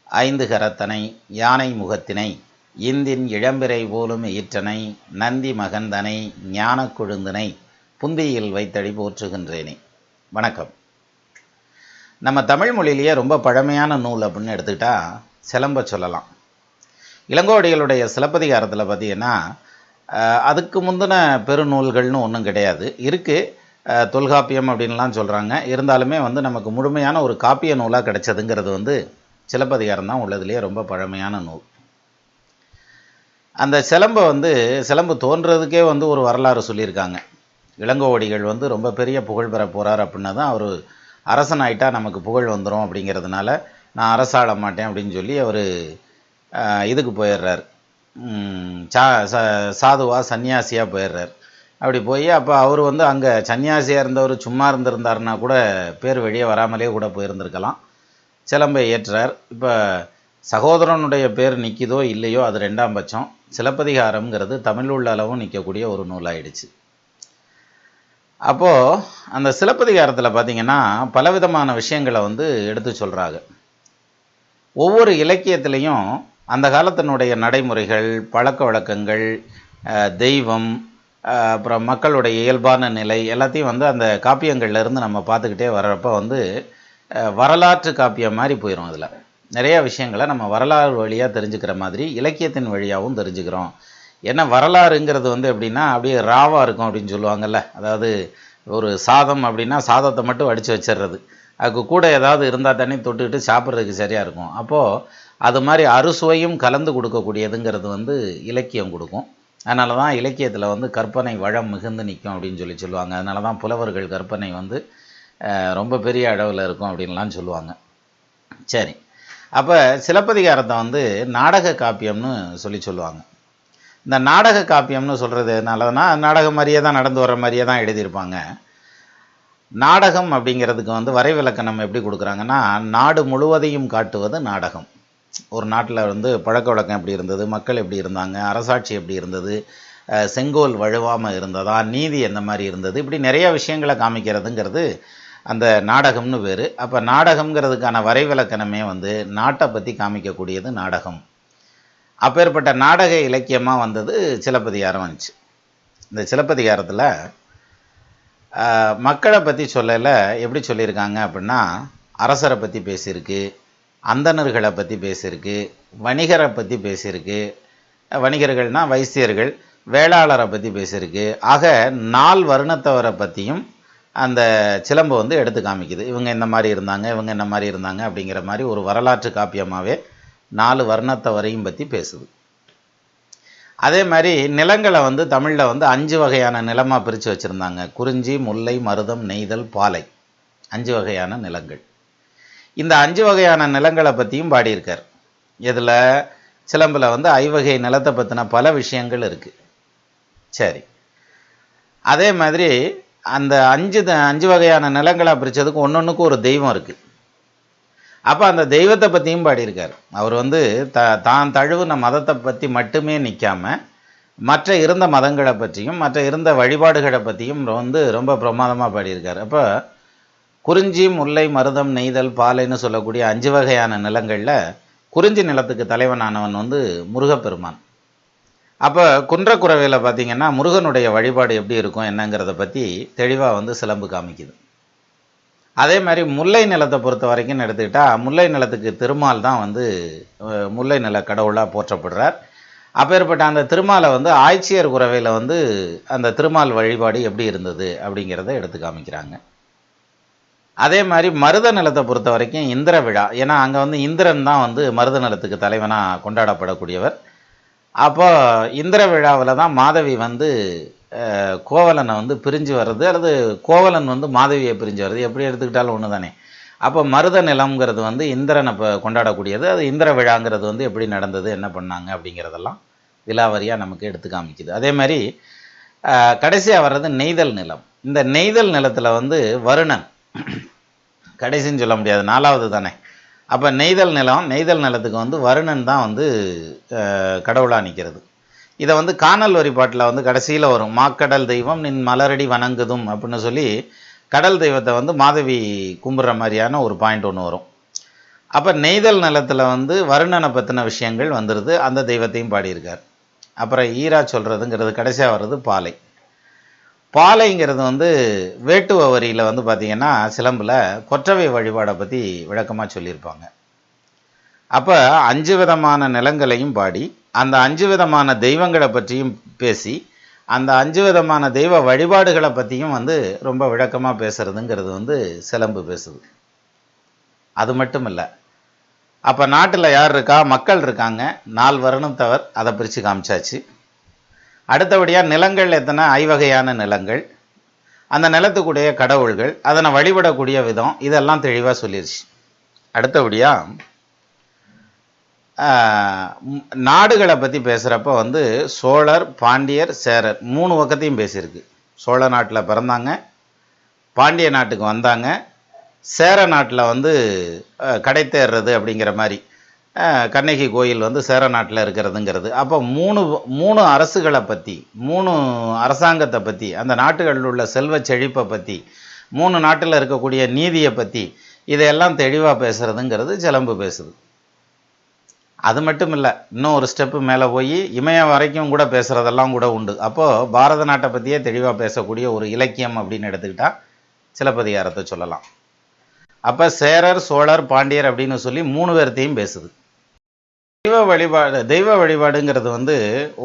ஐந்து கரத்தனை யானை முகத்தினை இந்தின் இளம்பிறை போலும் ஈற்றனை நந்தி மகந்தனை ஞானக் கொழுந்தினை புந்தியில் வைத்தடி போற்றுகின்றேனே. வணக்கம். நம்ம தமிழ் மொழியிலேயே ரொம்ப பழமையான நூல் அப்படின்னு எடுத்துக்கிட்டா சிலம்ப சொல்லலாம். இளங்கோவடிகளுடைய சிலப்பதிகாரத்தில் பார்த்தீங்கன்னா அதுக்கு முந்தின பெருநூல்கள்னு ஒன்றும் கிடையாது. இருக்குது, தொல்காப்பியம் அப்படின்லாம் சொல்கிறாங்க. இருந்தாலுமே நமக்கு முழுமையான ஒரு காப்பிய நூலாக கிடைச்சதுங்கிறது சிலப்பதிகாரம் தான் உள்ளதுலேயே ரொம்ப பழமையான நூல். அந்த சிலம்பு தோன்றதுக்கே ஒரு வரலாறு சொல்லியிருக்காங்க. இளங்கோவடிகள் ரொம்ப பெரிய புகழ் பெற போகிறார் அப்படின்னா தான் அவர் அரசன் ஆகிட்டா நமக்கு புகழ் வந்துடும் அப்படிங்கிறதுனால நான் அரசாள மாட்டேன் அப்படின்னு சொல்லி அவர் இதுக்கு போயிடுறார், சாதுவா சன்னியாசியாக போயிடுறார். அப்படி போய் அப்போ அவர் அங்கே சன்னியாசியாக இருந்தவர் சும்மா இருந்திருந்தாருன்னா கூட பேர் வெளியே வராமலே கூட போயிருந்திருக்கலாம். சிலம்பை ஏற்றார். இப்போ சகோதரனுடைய பேர் நிற்கிதோ இல்லையோ அது ரெண்டாம் பட்சம். சிலப்பதிகாரம்ங்கிறது தமிழ் உள்ள அளவும் நிற்கக்கூடிய ஒரு நூலாயிடுச்சு. அப்போது அந்த சிலப்பதிகாரத்தில் பார்த்திங்கன்னா பலவிதமான விஷயங்களை எடுத்து சொல்கிறாங்க. ஒவ்வொரு இலக்கியத்திலையும் அந்த காலத்தினுடைய நடைமுறைகள், பழக்க வழக்கங்கள், தெய்வம், அப்புறம் மக்களுடைய இயல்பான நிலை எல்லாத்தையும் அந்த காப்பியங்கள்லேருந்து நம்ம பார்த்துக்கிட்டே வர்றப்போ வரலாற்று காப்பியம் மாதிரி போயிடும். அதில் நிறைய விஷயங்களை நம்ம வரலாறு வழியாக தெரிஞ்சுக்கிற மாதிரி இலக்கியத்தின் வழியாகவும் தெரிஞ்சுக்கிறோம். ஏன்னா வரலாறுங்கிறது எப்படின்னா அப்படியே ராவாக இருக்கும் அப்படின்னு சொல்லுவாங்கள்ல. அதாவது ஒரு சாதம் அப்படின்னா சாதத்தை மட்டும் வடித்து வச்சிடுறது, அதுக்கு கூட ஏதாவது இருந்தால் தண்ணி தொட்டுக்கிட்டு சாப்பிட்றதுக்கு சரியாக இருக்கும். அப்போது அது மாதிரி அறுசுவையும் கலந்து கொடுக்கக்கூடியதுங்கிறது இலக்கியம் கொடுக்கும். அதனால தான் இலக்கியத்தில் கற்பனை வளம் மிகுந்து நிற்கும் அப்படின்னு சொல்லுவாங்க. அதனால தான் புலவர்கள் கற்பனை ரொம்ப பெரிய அளவில் இருக்கும் அப்படின்லாம் சொல்லுவாங்க. சரி, அப்போ சிலப்பதிகாரத்தை நாடக காப்பியம்னு சொல்லுவாங்க. இந்த நாடக காப்பியம்னு சொல்கிறது எதனாலனா நாடகம் மாதிரியே தான், நடந்து வர்ற மாதிரியே தான் எழுதியிருப்பாங்க. நாடகம் அப்படிங்கிறதுக்கு வரைவிலக்கணம் எப்படி கொடுக்குறாங்கன்னா, நாடு முழுவதையும் காட்டுவது நாடகம். ஒரு நாட்டில் பழக்க வழக்கம் எப்படி இருந்தது, மக்கள் எப்படி இருந்தாங்க, அரசாட்சி எப்படி இருந்தது, செங்கோல் வழுவாமல் இருந்ததா, நீதி எந்த மாதிரி இருந்தது, இப்படி நிறைய விஷயங்களை காமிக்கிறதுங்கிறது அந்த நாடகம்னு பேர். அப்போ நாடகம்ங்கிறதுக்கான வரைவிலக்கணமே நாட்டை பற்றி காமிக்கக்கூடியது நாடகம். அப்பேற்பட்ட நாடக இலக்கியமாக வந்தது சிலப்பதிகாரம் வந்துச்சு. இந்த சிலப்பதிகாரத்தில் மக்களை பற்றி சொல்லல எப்படி சொல்லியிருக்காங்க அப்படின்னா, அரசரை பற்றி பேசியிருக்கு, அந்தணர்களை பற்றி பேசியிருக்கு, வணிகரை பற்றி பேசியிருக்கு, வணிகர்கள்னால் வைசியர்கள், வேளாளரை பற்றி பேசியிருக்கு. ஆக 4 வருணத்தவரை பற்றியும் அந்த சிலம்பு எடுத்து காமிக்குது. இவங்க இந்த மாதிரி இருந்தாங்க, இவங்க இந்த மாதிரி இருந்தாங்க அப்படிங்கிற மாதிரி ஒரு வரலாற்று காப்பியமாகவே 4 வர்ணத்தவரையும் பற்றி பேசுது. அதே மாதிரி நிலங்களை தமிழில் 5 வகையான நிலமாக பிரித்து வச்சுருந்தாங்க. குறிஞ்சி, முல்லை, மருதம், நெய்தல், பாலை, 5 வகையான நிலங்கள். இந்த 5 வகையான நிலங்களை பற்றியும் பாடியிருக்கார். இதில் சிலம்பில் ஐவகை நிலத்தை பற்றின பல விஷயங்கள் இருக்குது. சரி, அதே மாதிரி அந்த 5 வகையான நிலங்களாக பிரித்ததுக்கு ஒன்றொன்றுக்கும் ஒரு தெய்வம் இருக்குது. அப்போ அந்த தெய்வத்தை பற்றியும் பாடியிருக்கார். அவர் தான் தழுவின மதத்தை பற்றி மட்டுமே நிற்காமல் மற்ற இருந்த மதங்களை பற்றியும் மற்ற இருந்த வழிபாடுகளை பற்றியும் ரொம்ப பிரமாதமாக பாடியிருக்கார். அப்போ குறிஞ்சி, முல்லை, மருதம், நெய்தல், பாலைன்னு சொல்லக்கூடிய 5 வகையான நிலங்களில் குறிஞ்சி நிலத்துக்கு தலைவனானவன் முருகப்பெருமான். அப்போ குன்றக்குறவையில் பார்த்திங்கன்னா முருகனுடைய வழிபாடு எப்படி இருக்கும் என்னங்கிறத பற்றி தெளிவாக சிலம்பு காமிக்குது. அதே மாதிரி முல்லை நிலத்தை பொறுத்த வரைக்கும் எடுத்துக்கிட்டால் முல்லை நிலத்துக்கு திருமால் தான் முல்லை நில கடவுளாக போற்றப்படுறார். அப்பேற்பட்ட அந்த திருமாலை ஆய்ச்சியர் குறவையில் அந்த திருமால் வழிபாடு எப்படி இருந்தது அப்படிங்கிறத எடுத்து காமிக்கிறாங்க. அதே மாதிரி மருத நிலத்தை பொறுத்த வரைக்கும் இந்திர விழா, ஏன்னா அங்கே இந்திரன் தான் மருத நிலத்துக்கு தலைவனாக கொண்டாடப்படக்கூடியவர். அப்போ இந்திர விழாவில் தான் மாதவி கோவலனை பிரிஞ்சு வர்றது, அல்லது கோவலன் மாதவியை பிரிஞ்சு வர்றது, எப்படி எடுத்துக்கிட்டாலும் ஒன்று தானே. அப்போ மருத நிலம்ங்கிறது இந்திரனை கொண்டாடக்கூடியது. அது இந்திர விழாங்கிறது எப்படி நடந்தது, என்ன பண்ணாங்க அப்படிங்கிறதெல்லாம் விலாவரியாக நமக்கு எடுத்து காமிக்குது. அதே மாதிரி கடைசியாக வர்றது நெய்தல் நிலம். இந்த நெய்தல் நிலத்தில் வருணன் கடைசின்னு சொல்ல முடியாது, 4வது தானே. அப்போ நெய்தல் நிலத்துக்கு வருணன் தான் கடவுளாக நிற்கிறது. இதை காணல் வரிபாட்டில் கடைசியில் வரும், மாக்கடல் தெய்வம் நின் மலரடி வணங்குதும் அப்படின்னு சொல்லி கடல் தெய்வத்தை மாதவி கும்பிட்ற மாதிரியான ஒரு பாயிண்ட் ஒன்று வரும். அப்போ நெய்தல் நிலத்தில் வந்து வருணனை பற்றின விஷயங்கள் வந்துடுது, அந்த தெய்வத்தையும் பாடியிருக்கார். அப்புறம் ஈரா சொல்கிறதுங்கிறது கடைசியாக வர்றது பாலை. பாலைங்கிறது வந்து வேட்டுவ வரியில் வந்து பார்த்திங்கன்னா சிலம்பில் கொற்றவை வழிபாடை பற்றி விளக்கமாக சொல்லியிருப்பாங்க. அப்போ 5 விதமான நிலங்களையும் பாடி அந்த 5 விதமான தெய்வங்களை பற்றியும் பேசி அந்த 5 விதமான தெய்வ வழிபாடுகளை பற்றியும் வந்து ரொம்ப விளக்கமாக பேசுறதுங்கிறது வந்து சிலம்பு பேசுது. அது மட்டும் இல்லை, அப்போ நாட்டில் யார் இருக்கா, மக்கள் இருக்காங்க, 4 வருணம் தவிர அதை பிரித்து காமிச்சாச்சு. அடுத்தபடியாக நிலங்கள் எத்தனை, 5 வகையான நிலங்கள், அந்த நிலத்துக்குடைய கடவுள்கள், அதனை வழிபடக்கூடிய விதம், இதெல்லாம் தெளிவாக சொல்லிடுச்சு. அடுத்தபடியாக நாடுகளை பற்றி பேசுகிறப்ப வந்து சோழர், பாண்டியர், சேரர் 3 பக்கத்தையும் பேசியிருக்கு. சோழ நாட்டில் பிறந்தாங்க, பாண்டிய நாட்டுக்கு வந்தாங்க, சேர நாட்டில் வந்து கடை தேர்றது அப்படிங்கிற மாதிரி கண்ணகி கோயில் வந்து சேர நாட்டில் இருக்கிறதுங்கிறது. அப்போ 3 அரசுகளை பற்றி, 3 அரசாங்கத்தை பற்றி, அந்த நாட்டுகளில் உள்ள செல்வ செழிப்பை பற்றி, 3 நாட்டில் இருக்கக்கூடிய நீதியை பற்றி இதையெல்லாம் தெளிவாக பேசுகிறதுங்கிறது சிலம்பு பேசுது. அது மட்டும் இல்லை, இன்னும் ஒரு ஸ்டெப்பு மேலே போய் இமயம் வரைக்கும் கூட பேசுகிறதெல்லாம் கூட உண்டு. அப்போது பாரத நாட்டை பற்றியே தெளிவாக பேசக்கூடிய ஒரு இலக்கியம் அப்படின்னு எடுத்துக்கிட்டால் சிலப்பதிகாரத்தை சொல்லலாம். அப்போ சேரர், சோழர், பாண்டியர் அப்படின்னு சொல்லி 3 பேர்த்தையும் பேசுது. தெய்வ வழிபாடுங்கிறது வந்து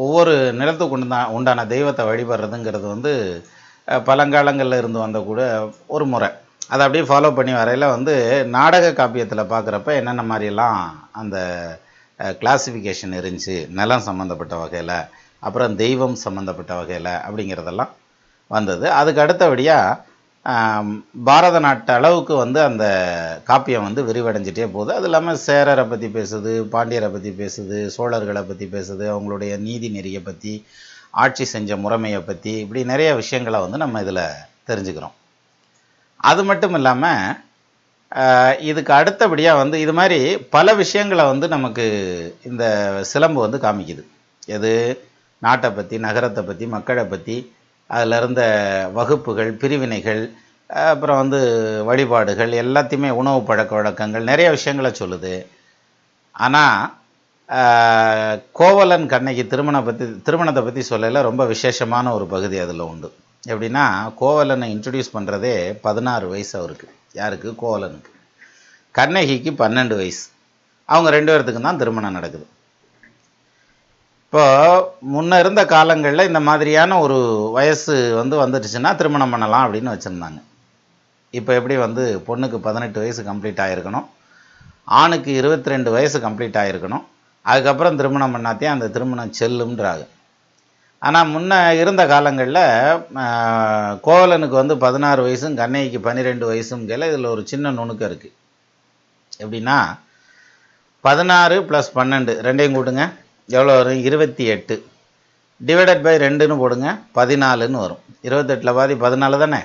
ஒவ்வொரு நிலத்துக்கு உண்டான தெய்வத்தை வழிபடுறதுங்கிறது வந்து பழங்காலங்களில் இருந்து வந்த கூட ஒரு முறை. அதை அப்படியே ஃபாலோ பண்ணி வரையில் வந்து நாடக காப்பியத்தில் பார்க்குறப்ப என்னென்ன மாதிரியெல்லாம் அந்த கிளாசிஃபிகேஷன் இருந்துச்சு, நிலம் சம்மந்தப்பட்ட வகையில், அப்புறம் தெய்வம் சம்மந்தப்பட்ட வகையில் அப்படிங்கிறதெல்லாம் வந்தது. அதுக்கு அடுத்தபடியாக பாரத நாட்டு அளவுக்கு வந்து அந்த காப்பியம் வந்து விரிவடைஞ்சிட்டே போகுது. அது இல்லாமல் சேரரை பற்றி பேசுது, பாண்டியரை பற்றி பேசுது, சோழர்களை பற்றி பேசுது, அவங்களுடைய நீதி நெறியை பற்றி, ஆட்சி செஞ்ச முறைமையை பற்றி, இப்படி நிறைய விஷயங்களை வந்து நம்ம இதில் தெரிஞ்சுக்கிறோம். அது மட்டும் இல்லாமல் இதுக்கு அடுத்தபடியாக வந்து இது மாதிரி பல விஷயங்களை வந்து நமக்கு இந்த சிலம்பு வந்து காமிக்குது. எது, நாட்டை பற்றி, நகரத்தை பற்றி, மக்களை பற்றி, அதில் இருந்த வகுப்புகள், பிரிவினைகள், அப்புறம் வந்து வழிபாடுகள், எல்லாத்தையுமே உணவு பழக்க வழக்கங்கள், நிறைய விஷயங்களை சொல்லுது. ஆனால் கோவலன் கண்ணகி திருமணத்தை பற்றி சொல்லல ரொம்ப விசேஷமான ஒரு பகுதி அதில் உண்டு. எப்படின்னா, கோவலனை இன்ட்ரடியூஸ் பண்ணுறதே 16 வயசு அவருக்கு. யாருக்கு? கோவலனுக்கு. கண்ணகிக்கு 12 வயசு. அவங்க 2 பேர்த்துக்கும் தான் திருமணம் நடக்குது. இப்போ முன்ன இருந்த காலங்களில் இந்த மாதிரியான ஒரு வயசு வந்து வந்துடுச்சுன்னா திருமணம் பண்ணலாம் அப்படின்னு வச்சுருந்தாங்க. இப்போ எப்படி வந்து பொண்ணுக்கு 18 வயசு கம்ப்ளீட் ஆகிருக்கணும், ஆணுக்கு 22 வயசு கம்ப்ளீட் ஆகிருக்கணும், அதுக்கப்புறம் திருமணம் பண்ணாதே அந்த திருமணம் செல்லும்ன்றாங்க. ஆனால் முன்ன இருந்த காலங்களில் கோவலனுக்கு வந்து 16 வயசும் கண்ணகிக்கு 12 வயசும் கேல இதில் ஒரு சின்ன நுணுக்கம் இருக்குது. எப்படின்னா, 16 + 12 ரெண்டையும் கூட்டுங்க, எவ்வளோ வரும்? 28 டிவைடட் பை 2ன்னு போடுங்க, 14ன்னு வரும். 28ல் பாதி 14 தானே.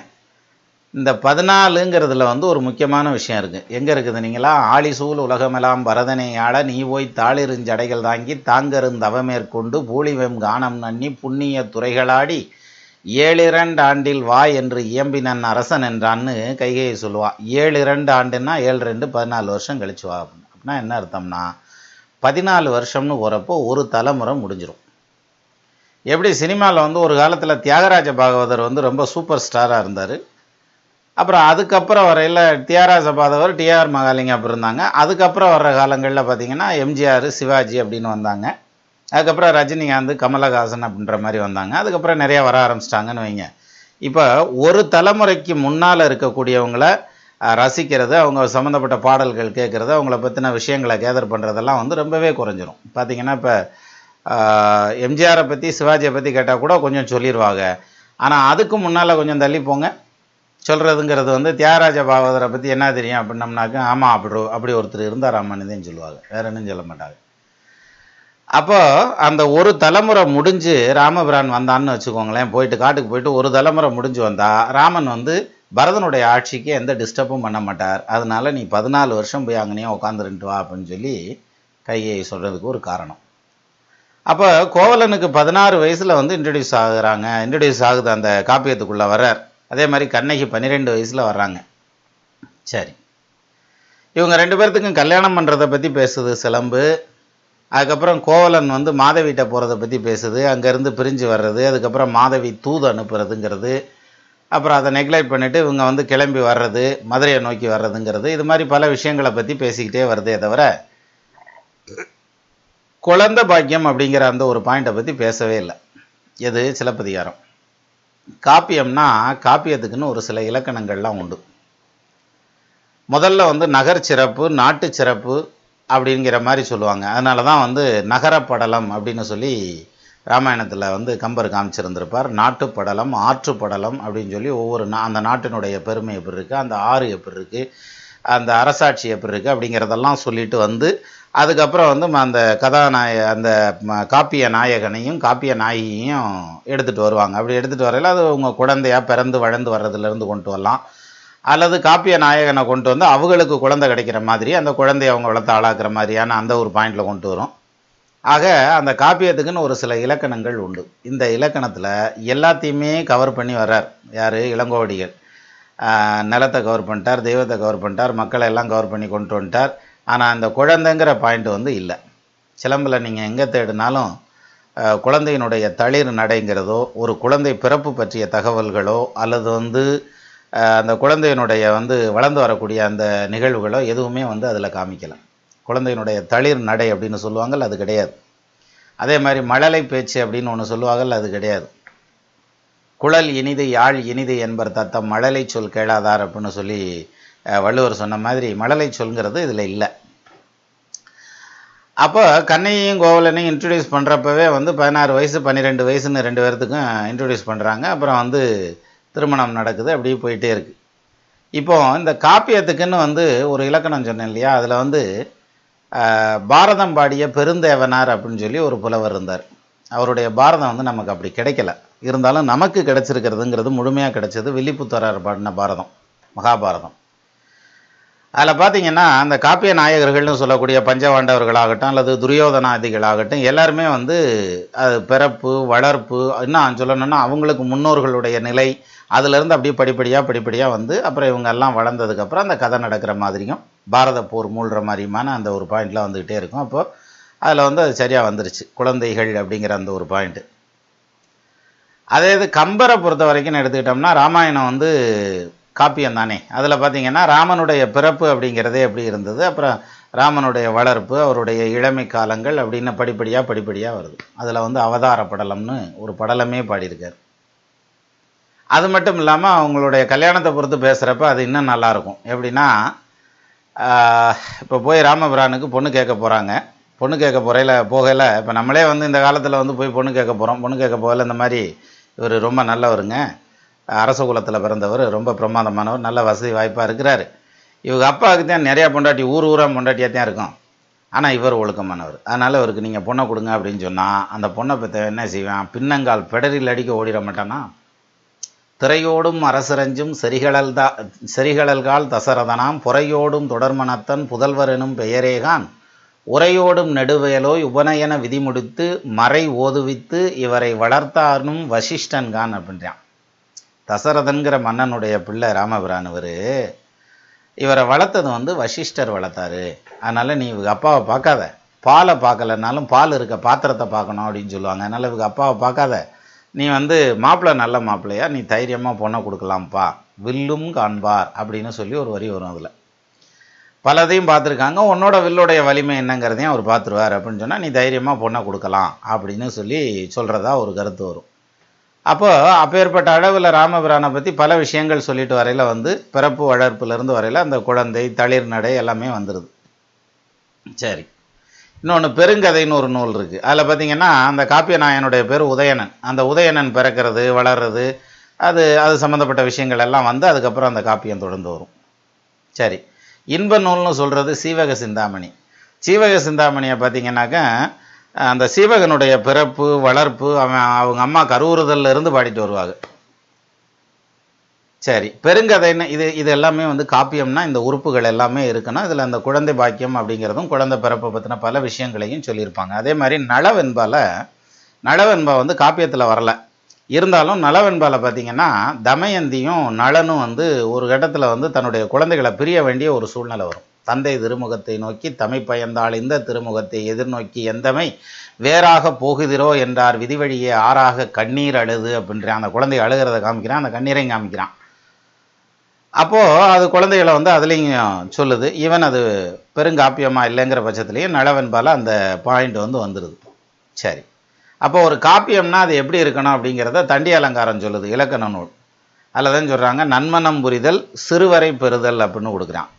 இந்த 14ங்கிறதுல வந்து ஒரு முக்கியமான விஷயம் இருக்குது. எங்கே இருக்குது? நீங்களா ஆழிசூழ் உலகமெல்லாம் பரதனை ஆள நீ போய் தாளிருஞ்சடைகள் தாங்கி தாங்கருந்தவமேற்கொண்டு பூலிவெம் கானம் நன்னி புண்ணிய துறைகளாடி 7 ஆண்டில் வா என்று இயம்பினன் அரசன் என்றான்னு கைகையை சொல்லுவான். 7 ஆண்டுன்னா 7 2 14 வருஷம் கழிச்சு வா அப்படின்னு. அப்படின்னா என்ன அர்த்தம்னா, 14 வருஷம்னு போகிறப்போ ஒரு தலைமுறை முடிஞ்சிடும். எப்படி சினிமாவில் வந்து ஒரு காலத்தில் தியாகராஜ பாகவதர் வந்து ரொம்ப சூப்பர் ஸ்டாராக இருந்தார். அப்புறம் அதுக்கப்புறம் வரையில் தியாகராஜ பாகவதர், டிஆர் மகாலிங்கம் அப்படி இருந்தாங்க. அதுக்கப்புறம் வர்ற காலங்களில் பார்த்திங்கன்னா எம்ஜிஆர், சிவாஜி அப்படின்னு வந்தாங்க. அதுக்கப்புறம் ரஜினிகாந்த், கமலஹாசன் அப்படின்ற மாதிரி வந்தாங்க. அதுக்கப்புறம் நிறையா வர ஆரம்பிச்சிட்டாங்கன்னு வைங்க. இப்போ ஒரு தலைமுறைக்கு முன்னால் இருக்கக்கூடியவங்களை ரசிக்கிறது, அவங்க சம்மந்தப்பட்ட பாடல்கள் கேட்குறது, அவங்கள பற்றின விஷயங்களை கேதர் பண்ணுறதெல்லாம் வந்து ரொம்பவே குறைஞ்சிரும். பார்த்திங்கன்னா இப்போ எம்ஜிஆரை பற்றி, சிவாஜியை பற்றி கேட்டால் கூட கொஞ்சம் சொல்லிடுவாங்க. ஆனால் அதுக்கு முன்னால் கொஞ்சம் தள்ளி போங்க, சொல்கிறதுங்கிறது வந்து தியாகராஜ பாகவதரை பற்றி என்ன தெரியும் அப்படின்னம்னாக்க, ஆமாம் அப்படி ஒருத்தர் இருந்தார் ராமன்னு சொல்லுவாங்க, வேற என்னன்னு சொல்ல மாட்டாங்க. அப்போ அந்த ஒரு தலைமுறை முடிஞ்சு ராமபிரான் வந்தான்னு வச்சுக்கோங்களேன், காட்டுக்கு போயிட்டு ஒரு தலைமுறை முடிஞ்சு வந்தா ராமன் வந்து பரதனுடைய ஆட்சிக்கு எந்த டிஸ்டர்பும் பண்ண மாட்டார். அதனால நீ 14 வருஷம் போய் அங்கேயே உட்காந்துருந்துட்டு வா அப்படின்னு சொல்லி கையை சொல்கிறதுக்கு ஒரு காரணம். அப்போ கோவலனுக்கு 16 வயசில் வந்து இன்ட்ரடியூஸ் ஆகுது, அந்த காப்பியத்துக்குள்ளே வர்றார். அதே மாதிரி கண்ணகி 12 வயசில் வர்றாங்க. சரி, இவங்க 2 பேர்த்துக்கும் கல்யாணம் பண்ணுறதை பற்றி பேசுது சிலம்பு. அதுக்கப்புறம் கோவலன் வந்து மாதவிட்ட போகிறத பற்றி பேசுது, அங்கேருந்து பிரிஞ்சு வர்றது, அதுக்கப்புறம் மாதவி தூது அனுப்புறதுங்கிறது, அப்புறம் அதை நெக்லெக்ட் பண்ணிவிட்டு இவங்க வந்து கிளம்பி வர்றது, மதுரையை நோக்கி வர்றதுங்கிறது, இது மாதிரி பல விஷயங்களை பற்றி பேசிக்கிட்டே வருதே தவிர குழந்தை பாக்கியம் அப்படிங்கிற அந்த ஒரு பாயிண்ட்டை பற்றி பேசவே இல்லை. எது சிலப்பதிகாரம். காப்பியம்னா காப்பியத்துக்குன்னு ஒரு சில இலக்கணங்கள்லாம் உண்டு. முதல்ல வந்து நகர் சிறப்பு, நாட்டு சிறப்பு அப்படிங்கிற மாதிரி சொல்லுவாங்க. அதனால தான் வந்து நகரப்படலம் அப்படின்னு சொல்லி ராமாயணத்தில் வந்து கம்பர் காமிச்சிருந்திருப்பார். நாட்டுப்படலம், ஆற்றுப்படலம் அப்படின்னு சொல்லி ஒவ்வொரு அந்த நாட்டினுடைய பெருமை எப்படி இருக்குது, அந்த ஆறு எப்படி இருக்குது, அந்த அரசாட்சி எப்படி இருக்குது அப்படிங்கிறதெல்லாம் சொல்லிட்டு வந்து அதுக்கப்புறம் வந்து அந்த அந்த காப்பிய நாயகனையும் காப்பிய நாயகியையும் எடுத்துகிட்டு வருவாங்க. அப்படி எடுத்துகிட்டு வரையில் அது உங்கள் குழந்தையாக பிறந்து வளர்ந்து வர்றதுலேருந்து கொண்டு வரலாம், அல்லது காப்பிய நாயகனை கொண்டு வந்து அவங்களுக்கு குழந்தை கிடைக்கிற மாதிரி அந்த குழந்தைய அவங்க வளர்த்து ஆளாக்குற மாதிரியான அந்த ஒரு பாயிண்டில் கொண்டு வரும். ஆக அந்த காப்பியத்துக்குன்னு ஒரு சில இலக்கணங்கள் உண்டு. இந்த இலக்கணத்தில் எல்லாத்தையுமே கவர் பண்ணி வர்றார் யார், இளங்கோவடிகள். நிலத்தை கவர் பண்ணிட்டார், தெய்வத்தை கவர் பண்ணிட்டார், மக்களை எல்லாம் கவர் பண்ணி கொண்டு வந்துட்டார். ஆனால் அந்த குழந்தைங்கிற பாயிண்ட் வந்து இல்லை. சிலம்பில் நீங்கள் எங்கே தேடினாலும் குழந்தையினுடைய தளிர் நடைங்கிறதோ, ஒரு குழந்தை பிறப்பு பற்றிய தகவல்களோ, அல்லது வந்து அந்த குழந்தையினுடைய வந்து வளர்ந்து வரக்கூடிய அந்த நிகழ்வுகளோ எதுவுமே வந்து அதில் காமிக்கலாம். குழந்தையினுடைய தளிர் நடை அப்படின்னு சொல்லுவாங்கள்ல, அது கிடையாது. அதே மாதிரி மழலை பேச்சு அப்படின்னு ஒன்று சொல்லுவாங்கள்ல, அது கிடையாது. குழல் இனிது யாழ் இனிது என்பர் தத்தம் மழலை சொல் கேளாதார் அப்படின்னு சொல்லி வள்ளுவர் சொன்ன மாதிரி மழலை சொல்ங்கிறது இதில் இல்லை. அப்போ கண்ணையும் கோவலனையும் இன்ட்ரடியூஸ் பண்ணுறப்பவே வந்து 16 வயசு 12 வயசுன்னு 2 பேர்த்துக்கும் இன்ட்ரடியூஸ் பண்ணுறாங்க. அப்புறம் வந்து திருமணம் நடக்குது, அப்படியே போயிட்டே இருக்குது. இப்போ இந்த காப்பியத்துக்குன்னு வந்து ஒரு இலக்கணம் சொன்னேன் இல்லையா, அதில் வந்து பாரதம் பாடிய பெருந்தேவனார் அப்படின்னு சொல்லி ஒரு புலவர் இருந்தார். அவருடைய பாரதம் வந்து நமக்கு அப்படி கிடைக்கல. இருந்தாலும் நமக்கு கிடைச்சிருக்கிறதுங்கிறது முழுமையாக கிடைச்சது வில்லிபுத்தரார் பாடின பாரதம், மகாபாரதம். அதில் பார்த்தீங்கன்னா அந்த காப்பிய நாயகர்கள்னு சொல்லக்கூடிய பஞ்சபாண்டவர்களாகட்டும் அல்லது துரியோதனாதிகளாகட்டும் எல்லாருமே வந்து அது பிறப்பு வளர்ப்பு இன்னும் சொல்லணும்னா அவங்களுக்கு முன்னோர்களுடைய நிலை அதிலிருந்து அப்படியே படிப்படியாக வந்து அப்புறம் இவங்க எல்லாம் வளர்ந்ததுக்கப்புறம் அந்த கதை நடக்கிற மாதிரியும் பாரத போர் மூழ்கிற மாதிரியுமான அந்த ஒரு பாயிண்ட்லாம் வந்துக்கிட்டே இருக்கும். அப்போது அதில் வந்து அது சரியாக வந்துருச்சு, குழந்தைகள் அப்படிங்கிற அந்த ஒரு பாயிண்ட்டு. அதே இது கம்பரை பொறுத்த வரைக்கும் எடுத்துக்கிட்டோம்னா ராமாயணம் வந்து காப்பியம் தானே. அதில் பார்த்தீங்கன்னா ராமனுடைய பிறப்பு அப்படிங்கிறதே எப்படி இருந்தது, அப்புறம் ராமனுடைய வளர்ப்பு, அவருடைய இளமை காலங்கள் அப்படின்னு படிப்படியாக வருது. அதில் வந்து அவதார படலம்னு ஒரு படலமே பாடியிருக்கார். அது மட்டும் இல்லாமல் அவங்களுடைய கல்யாணத்தை பொறுத்து பேசுகிறப்ப அது இன்னும் நல்லாயிருக்கும். எப்படின்னா இப்போ போய் ராமபிரானுக்கு பொண்ணு கேட்க போகிறாங்க. பொண்ணு கேட்க போகையில் இப்போ நம்மளே வந்து இந்த காலத்தில் வந்து போய் பொண்ணு கேட்க போகிறோம். பொண்ணு கேட்க போகல இந்த மாதிரி இவர் ரொம்ப நல்லவருங்க, அரச குலத்தில் பிறந்தவர், ரொம்ப பிரமாதமானவர், நல்ல வசதி வாய்ப்பாக இருக்கிறாரு, இவங்க அப்பாவுக்கு தான் நிறையா பொண்டாட்டி ஊராக பொண்டாட்டியாக தான் இருக்கும், ஆனால் இவர் ஒழுக்கமானவர், அதனால் இவருக்கு நீங்கள் பொண்ணை கொடுங்க அப்படின்னு சொன்னால் அந்த பொண்ணை பற்றி என்ன செய்வான், பின்னங்கால் பெடரில் அடிக்க ஓடிட மாட்டானா. திரையோடும் அரசரஞ்சும் செரிகழல்கால் தசரதனாம் பொறையோடும் தொடர்மனத்தன் புதல்வர் எனும் பெயரேகான் உரையோடும் நெடுவேலோய் உபநயன விதி முடித்து மறை ஓதுவித்து இவரை வளர்த்தார்னும் வசிஷ்டன்கான் அப்படின்றான். தசரதன்கிற மன்னனுடைய பிள்ளை ராமபிரான் இவரை வளர்த்தது வந்து வசிஷ்டர் வளர்த்தாரு. அதனால் நீ இவங்க அப்பாவை பார்க்காத, பாலை பார்க்கலனாலும் பால் இருக்க பாத்திரத்தை பார்க்கணும் அப்படின்னு சொல்லுவாங்க. அதனால் இவங்க அப்பாவை பார்க்காத, நீ வந்து மாப்பிள்ளை நல்ல மாப்பிள்ளையா, நீ தைரியமாக பொண்ணை கொடுக்கலாம்ப்பா, வில்லும் காண்பார் அப்படின்னு சொல்லி ஒரு வரி வரும். அதில் பலதையும் பார்த்துருக்காங்க, உன்னோட வில்லுடைய வலிமை என்னங்கிறதையும் அவர் பார்த்துருவார் அப்படின்னு சொன்னால் நீ தைரியமாக பொண்ணை கொடுக்கலாம் அப்படின்னு சொல்லி சொல்கிறதா ஒரு கருத்து வரும். அப்போது அப்பேற்பட்ட அளவில் ராமபிரானை பற்றி பல விஷயங்கள் சொல்லிட்டு வரையில் வந்து பிறப்பு வளர்ப்புலேருந்து வரையில் அந்த குழந்தை தளிர் நடை எல்லாமே வந்துடுது. சரி, இன்னொன்று பெருங்கதைன்னு ஒரு நூல் இருக்குது. அதில் பார்த்திங்கன்னா அந்த காப்பிய நாயனுடைய பேர் உதயணன். அந்த உதயணன் பிறக்கிறது வளர்றது அது சம்மந்தப்பட்ட விஷயங்கள் எல்லாம் வந்து அதுக்கப்புறம் அந்த காப்பியம் தொடர்ந்து வரும். சரி, இன்ப நூல்னு சொல்கிறது சீவக சிந்தாமணி. சீவக சிந்தாமணியை பார்த்திங்கனாக்கா அந்த சீவகனுடைய பிறப்பு வளர்ப்பு அவங்க அம்மா கருவுறுதல்ல இருந்து பாடிட்டு வருவாங்க. சரி, பெருங்கதைன்னு இது எல்லாமே வந்து காப்பியம்னா இந்த உறுப்புகள் எல்லாமே இருக்கணும். இதில் அந்த குழந்தை பாக்கியம் அப்படிங்கிறதும் குழந்தை பிறப்பை பற்றின பல விஷயங்களையும் சொல்லியிருப்பாங்க. அதே மாதிரி நளவென்பா வந்து காப்பியத்தில் வரல, இருந்தாலும் நளவென்பால பார்த்தீங்கன்னா தமயந்தியும் நளனும் வந்து ஒரு கட்டத்தில் வந்து தன்னுடைய குழந்தைகளை பிரிய வேண்டிய ஒரு சூழ்நிலை வரும். தந்தை திருமுகத்தை நோக்கி தமை பயந்தாள் இந்த திருமுகத்தை எதிர்நோக்கி எந்தமை வேறாக போகுதிரோ என்றார் விதிவழியே ஆறாக கண்ணீர் அழுது அப்படின்ற அந்த குழந்தை அழுகிறத காமிக்கிறான், அந்த கண்ணீரையும் காமிக்கிறான். அப்போது அது குழந்தைகளை வந்து அதுலேயும் சொல்லுது. ஈவன் அது பெருங்காப்பியமாக இல்லைங்கிற பட்சத்துலேயும் நலவென்பால் அந்த பாயிண்ட் வந்து வந்துடுது. சரி, அப்போ ஒரு காப்பியம்னா அது எப்படி இருக்கணும் அப்படிங்கிறத தண்டி அலங்காரம் சொல்லுது, இலக்கண நூல். அதில் தான் சொல்கிறாங்க, நன்மனம் புரிதல் சிறுவரை பெறுதல் அப்படின்னு கொடுக்குறான்.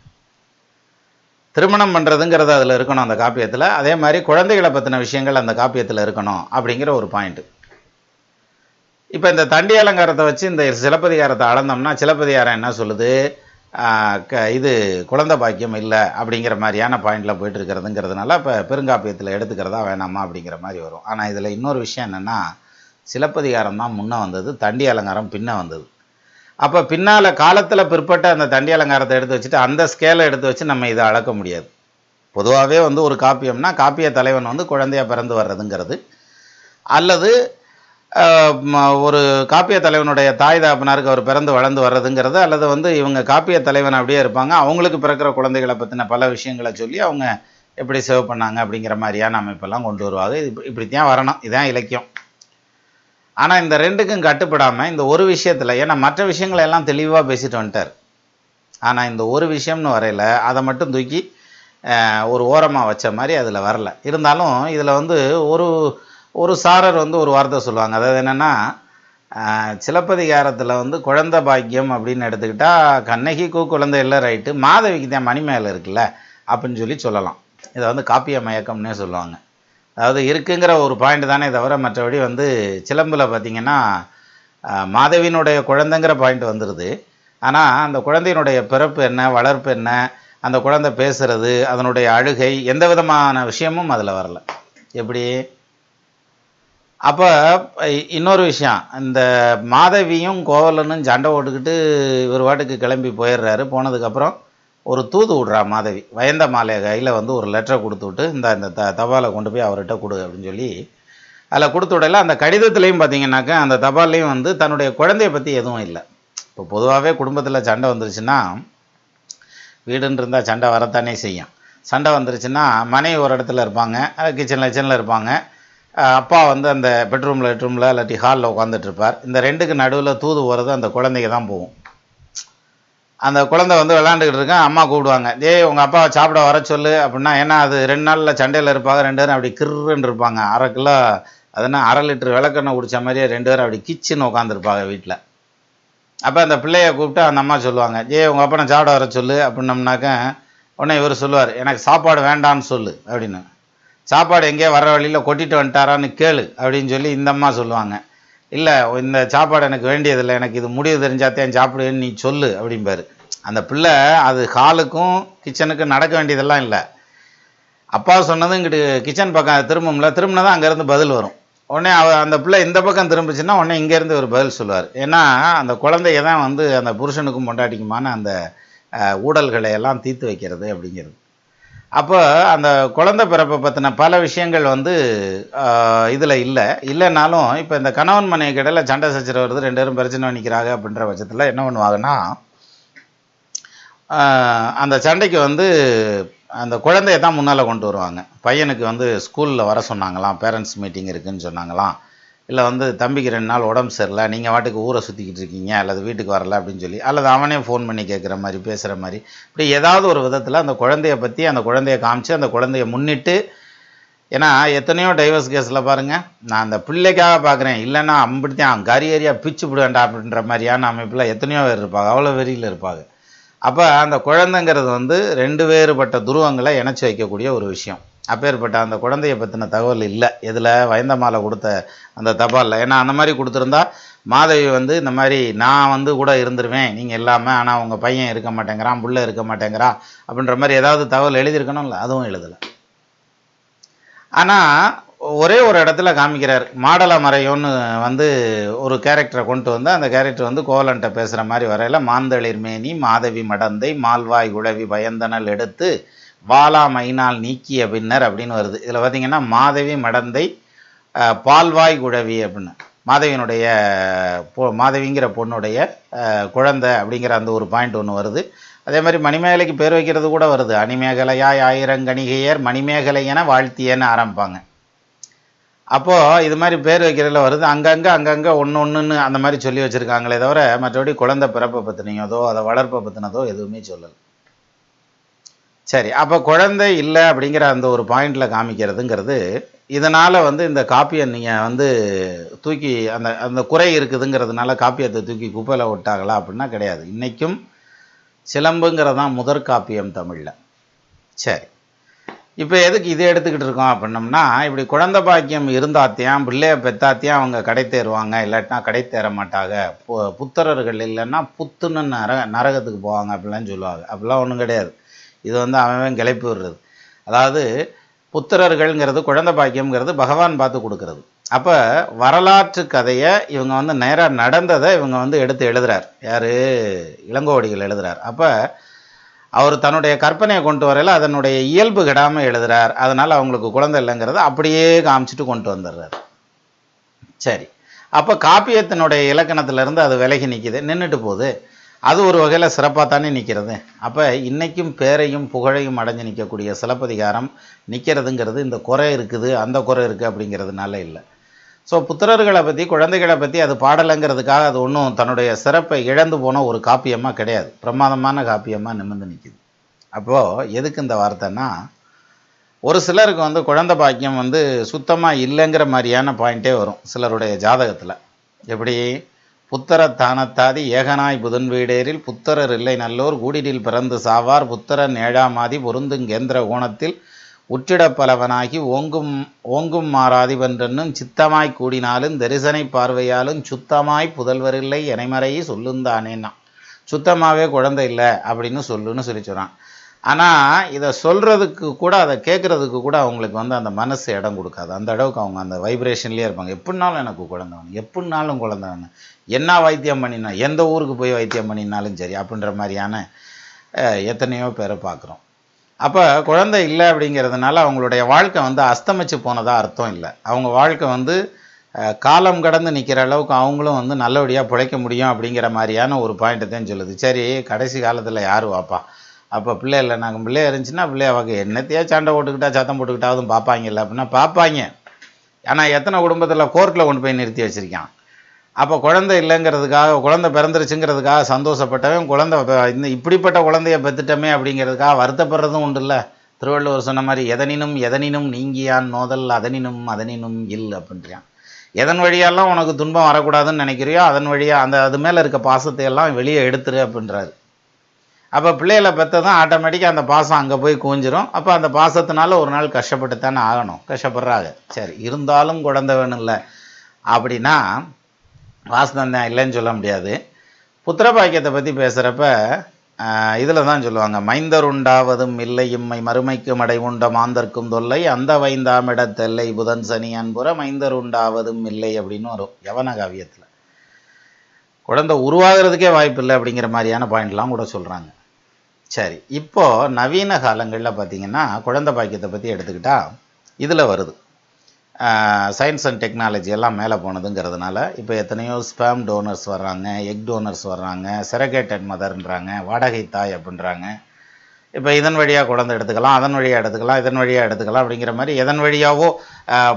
திருமணம் பண்ணுறதுங்கிறது அதில் இருக்கணும் அந்த காப்பியத்தில். அதே மாதிரி குழந்தைகளை பற்றின விஷயங்கள் அந்த காப்பியத்தில் இருக்கணும் அப்படிங்கிற ஒரு பாயிண்ட்டு. இப்போ இந்த தண்டி அலங்காரத்தை வச்சு இந்த சிலப்பதிகாரத்தை அளந்தோம்னா சிலப்பதிகாரம் என்ன சொல்லுது, இது குழந்தை பாக்கியம் இல்லை அப்படிங்கிற மாதிரியான பாயிண்டில் போயிட்டு இருக்கிறதுங்கிறதுனால இப்போ பெருங்காப்பியத்தில் எடுத்துக்கிறதா வேணாமா அப்படிங்கிற மாதிரி வரும். ஆனால் இதில் இன்னொரு விஷயம் என்னென்னா, சிலப்பதிகாரம் தான் முன்னே வந்தது, தண்டி அலங்காரம் பின்ன வந்தது. அப்போ பின்னால் காலத்தில் பிற்பட்ட அந்த தண்டி அலங்காரத்தை எடுத்து வச்சுட்டு அந்த ஸ்கேலை எடுத்து வச்சு நம்ம இதை அளக்க முடியாது. பொதுவாகவே வந்து ஒரு காப்பியம்னா காப்பிய தலைவன் வந்து குழந்தையாக பிறந்து வர்றதுங்கிறது, அல்லது ஒரு காப்பிய தலைவனுடைய தாய் தாப்பனாருக்கு அவர் பிறந்து வளர்ந்து வர்றதுங்கிறது, அல்லது வந்து இவங்க காப்பிய தலைவன் அப்படியே இருப்பாங்க, அவங்களுக்கு பிறக்கிற குழந்தைகளை பற்றின பல விஷயங்களை சொல்லி அவங்க எப்படி சேவ் பண்ணாங்க அப்படிங்கிற மாதிரியான அமைப்பெல்லாம் கொண்டு வருவாங்க. இப்படித்தான் வரணும், இதுதான் இலக்கியம். ஆனால் இந்த ரெண்டுக்கும் கட்டுப்படாமல் இந்த ஒரு விஷயத்தில், ஏன்னா மற்ற விஷயங்களை எல்லாம் தெளிவாக பேசிட்டு வந்துட்டார், ஆனால் இந்த ஒரு விஷயம்னு வரையில் அதை மட்டும் தூக்கி ஒரு ஓரமாக வச்ச மாதிரி அதில் வரல. இருந்தாலும் இதில் வந்து ஒரு சாரர் வந்து ஒரு வார்த்தை சொல்லுவாங்க. அதாவது என்னென்னா, சிலப்பதிகாரத்தில் வந்து குழந்தை பாக்கியம் அப்படின்னு எடுத்துக்கிட்டால் கண்ணகிக்கு குழந்தை இல்லை, ரைட்டு, மாதவிக்கு தான் மணி மேலே இருக்குல்ல அப்படின்னு சொல்லலாம். இதை வந்து காப்பிய மயக்கம்னே சொல்லுவாங்க. அதாவது இருக்குங்கிற ஒரு பாயிண்ட் தானே தவிர மற்றபடி வந்து சிலம்பில் பார்த்திங்கன்னா மாதவியினுடைய குழந்தைங்கிற பாயிண்ட் வந்துடுது. ஆனால் அந்த குழந்தையினுடைய பிறப்பு என்ன, வளர்ப்பு என்ன, அந்த குழந்தை பேசுகிறது, அதனுடைய அழுகை, எந்த விதமான விஷயமும் அதில் வரல. எப்படி? அப்போ இன்னொரு விஷயம், இந்த மாதவியும் கோவலனும் சண்டை ஓட்டுக்கிட்டு இவர் வாட்டுக்கு கிளம்பி போயிடுறாரு. போனதுக்கப்புறம் ஒரு தூது விடுறா மாதவி, வயந்த மாலை கையில் வந்து ஒரு லெட்டரை கொடுத்து விட்டு, இந்த தபாலை கொண்டு போய் அவர்கிட்ட கொடு அப்படின்னு சொல்லி அதில் கொடுத்து விடல. அந்த கடிதத்துலேயும் பார்த்தீங்கன்னாக்கா அந்த தபால்லையும் வந்து தன்னுடைய குழந்தைய பற்றி எதுவும் இல்லை. இப்போ பொதுவாகவே குடும்பத்தில் சண்டை வந்துருச்சுன்னா, வீடுன்னு இருந்தால் சண்டை வரத்தானே செய்யும். சண்டை வந்துருச்சுன்னா மனைவி ஒரு இடத்துல இருப்பாங்க, கிச்சனில் இருப்பாங்க, அப்பா வந்து அந்த பெட்ரூமில் இல்லாட்டி ஹாலில் உட்காந்துட்ருப்பார். இந்த ரெண்டுக்கு நடுவில் தூது போகிறது அந்த குழந்தைக்கு தான் போகும். அந்த குழந்தை வந்து விளாண்டுக்கிட்டு இருக்கேன், அம்மா கூப்பிடுவாங்க, உங்கள் அப்பாவை சாப்பிட வர சொல்லு அப்படின்னா, ஏன்னா அது 2 நாளில் சண்டையில் இருப்பாங்க, 2 பேரும் அப்படி கிருன்னு இருப்பாங்க, 1/2 கிலோ அதுனா 1/2 லிட்டர் விளக்கெண்ணெய் குடித்த மாதிரியே 2 பேரும் அப்படி கிச்சுன்னு உட்காந்துருப்பாங்க வீட்டில். அப்போ அந்த பிள்ளைய கூப்பிட்டு அந்த அம்மா சொல்லுவாங்க, உங்கள் அப்பா நான் சாப்பிட வர சொல்லு அப்படின்னம்னாக்க உடனே இவர் சொல்லுவார், எனக்கு சாப்பாடு வேண்டான்னு சொல்லு அப்படின்னு. சாப்பாடு எங்கேயோ வர வழியில் கொட்டிட்டு வந்துட்டாரான்னு கேளு அப்படின்னு சொல்லி இந்த அம்மா சொல்லுவாங்க. இல்லை, இந்த சாப்பாடு எனக்கு வேண்டியதில்லை, எனக்கு இது முடிவு தெரிஞ்சாத்தேன் சாப்பிடுன்னு நீ சொல்லு அப்படிம்பாரு. அந்த பிள்ளை அது ஹாலுக்கும் கிச்சனுக்கும் நடக்க வேண்டியதெல்லாம் இல்லை, அப்பா சொன்னது இங்கிட்டு கிச்சன் பக்கம் திரும்பினா தான் அங்கேருந்து பதில் வரும். உடனே அந்த பிள்ளை இந்த பக்கம் திரும்பிச்சுன்னா உடனே இங்கேருந்து ஒரு பதில் சொல்லுவார். ஏன்னா அந்த குழந்தைய தான் வந்து அந்த புருஷனுக்கும் பொண்டாட்டிக்குமான அந்த ஊடல்களை எல்லாம் தீர்த்து வைக்கிறது அப்படிங்கிறது. அப்போ அந்த குழந்தை பிறப்பை பற்றின பல விஷயங்கள் வந்து இதில் இல்லைனாலும் இப்போ இந்த கணவன் மனைவி இடையில சண்டை சச்சரவு வருது, 2 பேரும் பிரச்சனை பண்ணிக்கிறாங்க அப்படின்ற பட்சத்தில் என்ன பண்ணுவாங்கன்னா, அந்த சண்டைக்கு வந்து அந்த குழந்தைய தான் முன்னால் கொண்டு வருவாங்க. பையனுக்கு வந்து ஸ்கூலில் வர சொன்னாங்களாம், பேரண்ட்ஸ் மீட்டிங் இருக்குதுன்னு சொன்னாங்களாம், இல்லை வந்து தம்பிக்கு 2 நாள் உடம்பு சரியில்லை, நீங்கள் வாட்டுக்கு ஊரை சுற்றிக்கிட்டு இருக்கீங்க, அல்லது வீட்டுக்கு வரல அப்படின்னு சொல்லி, அல்லது அவனே ஃபோன் பண்ணி கேட்குற மாதிரி பேசுகிற மாதிரி, இப்படி ஏதாவது ஒரு விதத்தில் அந்த குழந்தைய பற்றி அந்த குழந்தைய காமிச்சு அந்த குழந்தைய முன்னிட்டு. ஏன்னா எத்தனையோ டைவர்ஸ் கேஸில் பாருங்கள், நான் அந்த பிள்ளைக்காக பார்க்குறேன், இல்லைன்னா அம்பிடித்தான் கறி ஏரியா பிச்சு விடுவேண்டா அப்படின்ற மாதிரியான அமைப்பில் எத்தனையோ பேர் இருப்பாங்க, அவ்வளோ வெறியில் இருப்பாங்க. அப்போ அந்த குழந்தைங்கிறது வந்து 2 வேறுபட்ட துருவங்களை இணைச்சி வைக்கக்கூடிய ஒரு விஷயம். அப்பேற்பட்ட அந்த குழந்தைய பற்றின தகவல் இல்லை இதில், வயந்த மாலை கொடுத்த அந்த தபாலில். ஏன்னா அந்த மாதிரி கொடுத்துருந்தா மாதவி வந்து இந்த மாதிரி நான் வந்து கூட இருந்துருவேன் நீங்கள் இல்லாமல், ஆனால் உங்கள் பையன் இருக்க மாட்டேங்கிறான், புள்ள இருக்க மாட்டேங்கிறா அப்படின்ற மாதிரி ஏதாவது தகவல் எழுதியிருக்கணும்ல, அதுவும் எழுதலை. ஆனால் ஒரே ஒரு இடத்துல காமிக்கிறார், மாடல மறையோன்னு வந்து ஒரு கேரக்டரை கொண்டு வந்து அந்த கேரக்டர் வந்து கோவலன்ட்ட பேசுகிற மாதிரி வரையில், மாந்தளிர் மேனி மாதவி மடந்தை மால்வாய் உழவி பயந்தனல் எடுத்து வாலா மைனால் நீக்கிய பின்னர் அப்படின்னு வருது. இதில் பார்த்திங்கன்னா மாதவி மடந்தை பால்வாய் குழவி அப்படின்னு மாதவிங்கிற பொண்ணுடைய குழந்தை அப்படிங்கிற அந்த ஒரு பாயிண்ட் ஒன்று வருது. அதே மாதிரி மணிமேகலைக்கு பேர் வைக்கிறது கூட வருது. அணிமேகலையாய் ஆயிரங்கணிகையர் மணிமேகலை என வாழ்த்தியன்னு ஆரம்பிப்பாங்க. அப்போது இது மாதிரி பேர் வைக்கிறதுல வருது. அங்கங்கே ஒன்று அந்த மாதிரி சொல்லி வச்சுருக்காங்களே தவிர மற்றபடி குழந்தை பிறப்பை பற்றினதோ அதை வளர்ப்பை பற்றினதோ எதுவுமே சொல்லலை. சரி, அப்போ குழந்தை இல்லை அப்படிங்கிற அந்த ஒரு பாயிண்டில் காமிக்கிறதுங்கிறது, இதனால் இந்த காப்பியை நீங்கள் தூக்கி அந்த குறை இருக்குதுங்கிறதுனால காப்பியத்தை தூக்கி குப்பையில் விட்டாங்களா அப்படின்னா கிடையாது. இன்றைக்கும் சிலம்புங்கிறதான் முதற் காப்பியம் தமிழில். சரி, இப்போ எதுக்கு இதை எடுத்துக்கிட்டு இருக்கோம் அப்படின்னம்னா, இப்படி குழந்தை பாக்கியம் இருந்தாத்தியான் பிள்ளைய பெத்தாத்தியான் அவங்க கடை தேருவாங்க, இல்லாட்டினா கடை தேர மாட்டாங்க, புத்திரர்கள் இல்லைன்னா புத்துன்னு நரகத்துக்கு போவாங்க அப்படிலாம் சொல்லுவாங்க. அப்படிலாம் ஒன்றும் கிடையாது. இது அவன் கிளப்பி விடுறது. அதாவது புத்திரர்கள்ங்கிறது குழந்தை பாக்கியம்ங்கிறது பகவான் பார்த்து கொடுக்கறது. அப்போ வரலாற்று கதையை இவங்க நேராக நடந்ததை இவங்க எடுத்து எழுதுறார். யார்? இளங்கோவடிகள் எழுதுறார். அப்போ அவர் தன்னுடைய கற்பனையை கொண்டு வரையில் அதனுடைய இயல்பு கெடாமல் எழுதுறார். அதனால் அவங்களுக்கு குழந்தை இல்லைங்கிறத அப்படியே காமிச்சிட்டு கொண்டு வந்துடுறார். சரி, அப்போ காப்பியத்தினுடைய இலக்கணத்திலேருந்து அது விலகி நின்றுட்டு போகுது. அது ஒரு வகையில் சிறப்பாக தானே நிற்கிறது. அப்போ இன்றைக்கும் பேரையும் புகழையும் அடைஞ்சு நிற்கக்கூடிய சிலப்பதிகாரம் நிற்கிறதுங்கிறது இந்த குறை இருக்குது அந்த குறை இருக்குது அப்படிங்கிறதுனால இல்லை. ஸோ புத்திரர்களை பற்றி குழந்தைகளை பற்றி அது பாடலைங்கிறதுக்காக அது ஒன்றும் தன்னுடைய சிறப்பை இழந்து போன ஒரு காப்பியமாக கிடையாது. பிரமாதமான காப்பியமாக நிமிர்ந்து நிற்கிது. அப்போது எதுக்கு இந்த வார்த்தைன்னா, ஒரு சிலருக்கு குழந்தை பாக்கியம் சுத்தமாக இல்லைங்கிற மாதிரியான பாயிண்ட்டே வரும் சிலருடைய ஜாதகத்தில். எப்படி? புத்தர தானத்தாதி ஏகனாய் புதன் வீடேரில் புத்தரர் இல்லை நல்லோர் கூடிடில் பிறந்து சாவார் புத்தரன் ஏழாமாதி பொருந்துங்கேந்திர கோணத்தில் உற்றிடப் பலவனாகி ஓங்கும் மாறாதிவென்றென்னும் சித்தமாய் கூடினாலும் தரிசனை பார்வையாலும் சுத்தமாய் புதல்வரில்லை எனைமறை சொல்லுந்தானேன்னா, சுத்தமாகவே குழந்தை இல்லை அப்படின்னு சொல்லுன்னு சொல்லி சொல்கிறான். ஆனால் இதை சொல்கிறதுக்கு கூட அதை கேட்குறதுக்கு கூட அவங்களுக்கு அந்த மனசு இடம் கொடுக்காது. அந்த அளவுக்கு அவங்க அந்த வைப்ரேஷன்லேயே இருப்பாங்க. எப்படினாலும் எனக்கு குழந்தை வேணும், எப்படினாலும் குழந்தை வேணும், என்ன வைத்தியம் பண்ணினா எந்த ஊருக்கு போய் வைத்தியம் பண்ணினாலும் சரி அப்படின்ற மாதிரியான எத்தனையோ பேரை பார்க்குறோம். அப்போ குழந்தை இல்லை அப்படிங்கிறதுனால அவங்களுடைய வாழ்க்கை அஸ்தமிச்சு போனதாக அர்த்தம் இல்லை. அவங்க வாழ்க்கை காலம் கடந்து நிற்கிற அளவுக்கு அவங்களும் நல்லபடியாக பிழைக்க முடியும் அப்படிங்கிற மாதிரியான ஒரு பாயிண்ட்டை தான் சொல்லுது. சரி, கடைசி காலத்தில் யார் வாப்பா? அப்போ பிள்ளை இல்லை, நாங்கள் பிள்ளைய இருந்துச்சுன்னா பிள்ளைய வாங்க என்னத்தையா சண்டை போட்டுக்கிட்டா சத்தம் போட்டுக்கிட்டாவது பார்ப்பாங்கல்ல அப்படின்னா பார்ப்பாங்க. ஆனால் எத்தனை குடும்பத்தில் கோர்ட்டில் கொண்டு போய் நிறுத்தி வச்சுருக்கான். அப்போ குழந்தை இல்லைங்கிறதுக்காக, குழந்தை பிறந்துருச்சுங்கிறதுக்காக சந்தோஷப்பட்டவன் குழந்தை இப்படிப்பட்ட குழந்தைய பெற்றுட்டமே அப்படிங்கிறதுக்காக வருத்தப்படுறதும் உண்டு. இல்லை, திருவள்ளுவர் சொன்ன மாதிரி எதனினும் நீங்கியான் நோதல் அதனினும் இல் அப்படின்றான். எதன் வழியெல்லாம் உனக்கு துன்பம் வரக்கூடாதுன்னு நினைக்கிறியோ அதன் வழியாக அது மேலே இருக்க பாசத்தை எல்லாம் வெளியே எடுத்துரு அப்படின்றாரு. அப்போ பிள்ளைகளை பெற்றதான் ஆட்டோமேட்டிக்காக அந்த பாசம் அங்கே போய் குவிஞ்சிரும். அப்போ அந்த பாசத்தினால ஒரு நாள் கஷ்டப்பட்டு தானே ஆகணும், கஷ்டப்படுறாங்க. சரி, இருந்தாலும் குழந்தை வேணும் இல்லை அப்படின்னா வாசனம் தான் இல்லைன்னு சொல்ல முடியாது. புத்திர பாக்கியத்தை பற்றி பேசுகிறப்ப இதில் தான் சொல்லுவாங்க, மைந்தர் உண்டாவதும் இல்லை இம்மை மறுமைக்கு மடை உண்ட மாந்தர்க்கும் தொல்லை அந்த வைந்தாமிடத்தெல்லை புதன் சனி அன்புற மைந்தர் உண்டாவதும் இல்லை அப்படின்னு வரும் யவன காவியத்தில். குழந்தை உருவாகிறதுக்கே வாய்ப்பு இல்லை அப்படிங்கிற மாதிரியான பாயிண்ட்லாம் கூட சொல்கிறாங்க. சரி, இப்போது நவீன காலங்களில் பார்த்திங்கன்னா குழந்தை பாக்கியத்தை பற்றி எடுத்துக்கிட்டால் இதில் வருது சயின்ஸ் அண்ட் டெக்னாலஜி எல்லாம் மேலே போனதுங்கிறதுனால இப்போ எத்தனையோ ஸ்பேம் டோனர்ஸ் வர்றாங்க, எக் டோனர்ஸ் வர்றாங்க, செரகேட்டட் மதர்ன்றாங்க, வாடகை தாய் அப்படின்றாங்க. இப்போ இதன் வழியாக குழந்தை எடுத்துக்கலாம், அதன் வழியாக எடுத்துக்கலாம், இதன் வழியாக எடுத்துக்கலாம் அப்படிங்கிற மாதிரி எதன் வழியாவோ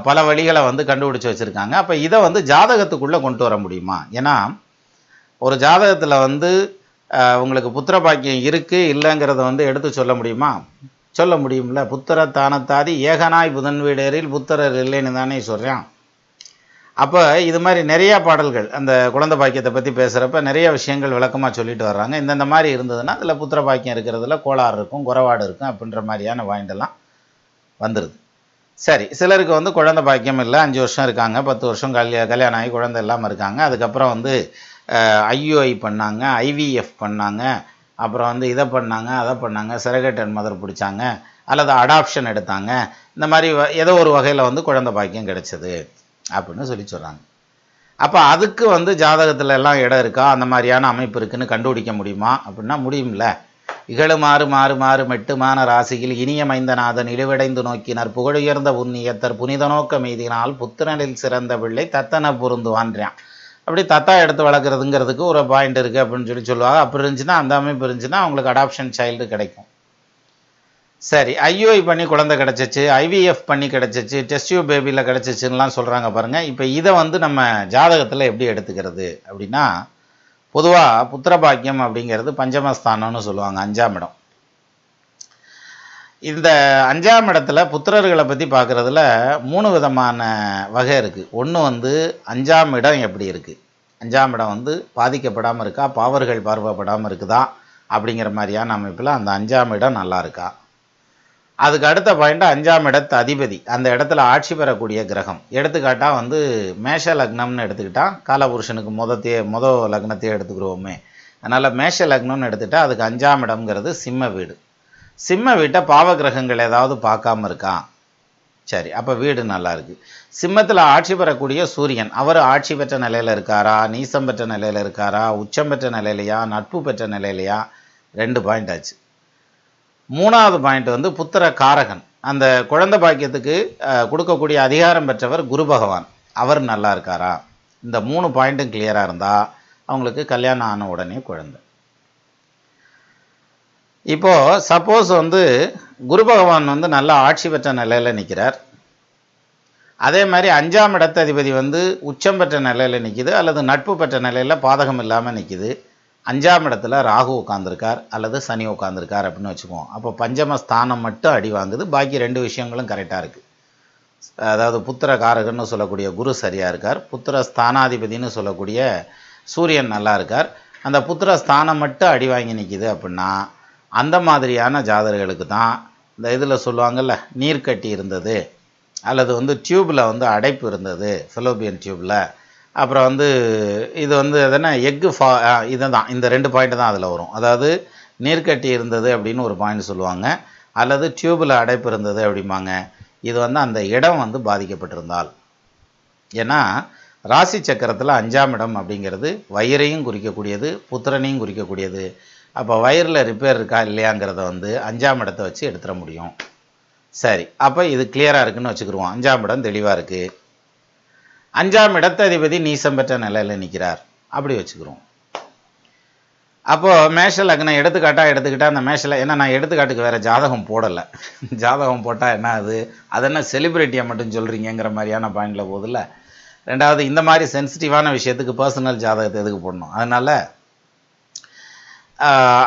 பல வழிகளை கண்டுபிடிச்சி வச்சுருக்காங்க. அப்போ இதை ஜாதகத்துக்குள்ளே கொண்டு வர முடியுமா? ஏன்னா ஒரு ஜாதகத்தில் உங்களுக்கு புத்திர பாக்கியம் இருக்குது இல்லைங்கிறத எடுத்து சொல்ல முடியுமா? சொல்ல முடியும்ல. புத்திர தானத்தாதி ஏகனாய் புதன் வீடேரில் புத்திரர் இல்லைன்னு தானே சொல்கிறான். அப்போ இது மாதிரி நிறையா பாடல்கள் அந்த குழந்தை பாக்கியத்தை பற்றி பேசுகிறப்ப நிறைய விஷயங்கள் விளக்கமாக சொல்லிட்டு வர்றாங்க. இந்தந்த மாதிரி இருந்ததுன்னா அதில் புத்திர பாக்கியம் இருக்கிறதுல கோளாறு இருக்கும், குறைபாடு இருக்கும் அப்படின்ற மாதிரியான பாயிண்டெல்லாம் வந்துடுது. சரி, சிலருக்கு குழந்தை பாக்கியம் இல்லை, 5 வருஷம் இருக்காங்க, 10 வருஷம் கல்யாணம் ஆகி குழந்தை இல்லாமல் இருக்காங்க. அதுக்கப்புறம் ஐயுஐ பண்ணாங்க, ஐவிஎஃப் பண்ணாங்க, அப்புறம் இதை பண்ணாங்க, அதை பண்ணாங்க, செரகேட்டட் மதர் பிடிச்சாங்க, அல்லது அடாப்ஷன் எடுத்தாங்க. இந்த மாதிரி ஏதோ ஒரு வகையில் குழந்தை பாக்கியம் கிடைச்சது அப்படின்னு சொல்லி சொல்கிறாங்க. அப்போ அதுக்கு ஜாதகத்தில் எல்லாம் இடம் இருக்கா, அந்த மாதிரியான அமைப்பு இருக்குன்னு கண்டுபிடிக்க முடியுமா அப்படின்னா முடியும்ல. இகழு மாறு மாறு மாறு மெட்டுமான ராசியில் இனிய மைந்தநாதன் இழிவடைந்து நோக்கினர் புகழுயர்ந்த புண்ணியத்தர் புனித நோக்க மீதினால் புத்திரனில் சிறந்த பிள்ளை தத்தன பொருந்துவான்றான். அப்படி தத்தா எடுத்து வளர்க்குறதுங்கிறதுக்கு ஒரு பாயிண்ட் இருக்குது அப்படின்னு சொல்லுவாங்க. அப்படி இருந்துச்சுன்னா, அந்த அமைப்பு இருந்துச்சுன்னா அவங்களுக்கு அடாப்ஷன் சைல்டு கிடைக்கும். சரி, ஐயுஐ பண்ணி குழந்தை கிடச்சிச்சு, ஐவிஎஃப் பண்ணி கிடச்சிச்சு, டெஸ்ட் டியூப் பேபியில் கிடச்சிச்சுன்னெலாம் சொல்கிறாங்க பாருங்கள். இப்போ இதை வந்து நம்ம ஜாதகத்தில் எப்படி எடுத்துக்கிறது அப்படின்னா, பொதுவாக புத்திரபாக்கியம் அப்படிங்கிறது பஞ்சமஸ்தானம்னு சொல்லுவாங்க, 5ஆம் இடம். இந்த 5ஆம் இடத்துல புத்திரர்களை பற்றி பார்க்குறதுல 3 விதமான வகை இருக்குது. ஒன்று வந்து 5ஆம் இடம் எப்படி இருக்குது, 5ஆம் இடம் வந்து பாதிக்கப்படாமல் இருக்கா, பாவர்கள் பார்வைப்படாமல் இருக்குதா அப்படிங்கிற மாதிரியான அமைப்பில் அந்த 5ஆம் இடம் நல்லா இருக்கா. அதுக்கு அடுத்த பாயிண்ட் 5ஆம் இடத்து அதிபதி, அந்த இடத்துல ஆட்சி பெறக்கூடிய கிரகம். எடுத்துக்காட்டால் வந்து மேஷ லக்னம்னு எடுத்துக்கிட்டால் காலபுருஷனுக்கு முத லக்னத்தையே எடுத்துக்கிறோமே, அதனால் மேஷ லக்னம்னு எடுத்துக்கிட்டால் அதுக்கு 5ஆம் இடம்ங்கிறது சிம்ம வீடு. சிம்ம வீட்டை பாவ கிரகங்கள் ஏதாவது பார்க்காம இருக்கா, சரி, அப்போ வீடு நல்லா இருக்குது. சிம்மத்தில் ஆட்சி பெறக்கூடிய சூரியன், அவர் ஆட்சி பெற்ற நிலையில் இருக்காரா, நீசம் பெற்ற நிலையில் இருக்காரா, உச்சம் பெற்ற நிலையிலையா, நட்பு பெற்ற நிலையிலையா, 2 பாயிண்ட் ஆச்சு. 3வது பாயிண்ட் வந்து புத்திர காரகன், அந்த குழந்தை பாக்கியத்துக்கு கொடுக்கக்கூடிய அதிகாரம் பெற்றவர் குரு பகவான், அவர் நல்லா இருக்காரா. இந்த 3 பாயிண்ட்டும் கிளியராக இருந்தால் அவங்களுக்கு கல்யாணம் ஆன உடனே குழந்தை. இப்போது சப்போஸ் வந்து குரு பகவான் வந்து நல்லா ஆட்சி பெற்ற நிலையில் நிற்கிறார், அதே மாதிரி 5ஆம் இடத்து அதிபதி வந்து உச்சம் பெற்ற நிலையில் நிற்கிது அல்லது நட்பு பெற்ற நிலையில் பாதகம் இல்லாமல் நிற்கிது, 5ஆம் இடத்துல ராகு உட்காந்துருக்கார் அல்லது சனி உட்காந்துருக்கார் அப்படின்னு வச்சுக்குவோம். அப்போ பஞ்சமஸ்தானம் மட்டும் அடி வாங்குது, பாக்கி 2 விஷயங்களும் கரெக்டாக இருக்குது. அதாவது புத்திர காரகன்னு சொல்லக்கூடிய குரு சரியாக இருக்கார், புத்திர ஸ்தானாதிபதினு சொல்லக்கூடிய சூரியன் நல்லா இருக்கார். அந்த புத்திர ஸ்தானம் மட்டும் அடி வாங்கி நிற்கிது அப்படின்னா அந்த மாதிரியான ஜாதகர்களுக்கு தான் இந்த இதில் சொல்லுவாங்கள்ல, நீர்க்கட்டி இருந்தது அல்லது வந்து டியூப்பில் வந்து அடைப்பு இருந்தது, ஃபெலோபியன் டியூப்பில், அப்புறம் வந்து இது வந்து எதுனா எக்கு இதை தான், இந்த 2 பாயிண்ட் தான் அதில் வரும். அதாவது நீர்க்கட்டி இருந்தது அப்படின்னு ஒரு பாயிண்ட் சொல்லுவாங்க, அல்லது டியூப்பில் அடைப்பு இருந்தது அப்படிம்பாங்க. இது வந்து அந்த இடம் வந்து பாதிக்கப்பட்டிருந்தால், ஏன்னா ராசி சக்கரத்தில் 5ஆம் இடம் அப்படிங்கிறது வயிறையும் குறிக்கக்கூடியது, புத்திரனையும் குறிக்கக்கூடியது. அப்போ வயிறில் ரிப்பேர் இருக்கா இல்லையாங்கிறத வந்து 5ஆம் இடத்தை வச்சு எடுத்துட முடியும். சரி, அப்போ இது கிளியராக இருக்குன்னு வச்சுக்கிடுவோம், 5ஆம் இடம் தெளிவாக இருக்குது. 5ஆம் இடத்ததிபதி நீசம் பெற்ற நிலையில் நிற்கிறார் அப்படி வச்சுக்கிறோம். அப்போது மேஷ லக்னம் எடுத்துக்கிட்டால் அந்த மேஷில், ஏன்னா நான் எடுத்துக்காட்டுக்கு வேறு ஜாதகம் போடலை, ஜாதகம் போட்டால் என்ன அது என்ன செலிப்ரிட்டியை மட்டும் சொல்கிறீங்கிற மாதிரியான பாயிண்டில் போதில்ல. 2வது இந்த மாதிரி சென்சிட்டிவான விஷயத்துக்கு பர்சனல் ஜாதகத்தை எதுக்கு போடணும். அதனால்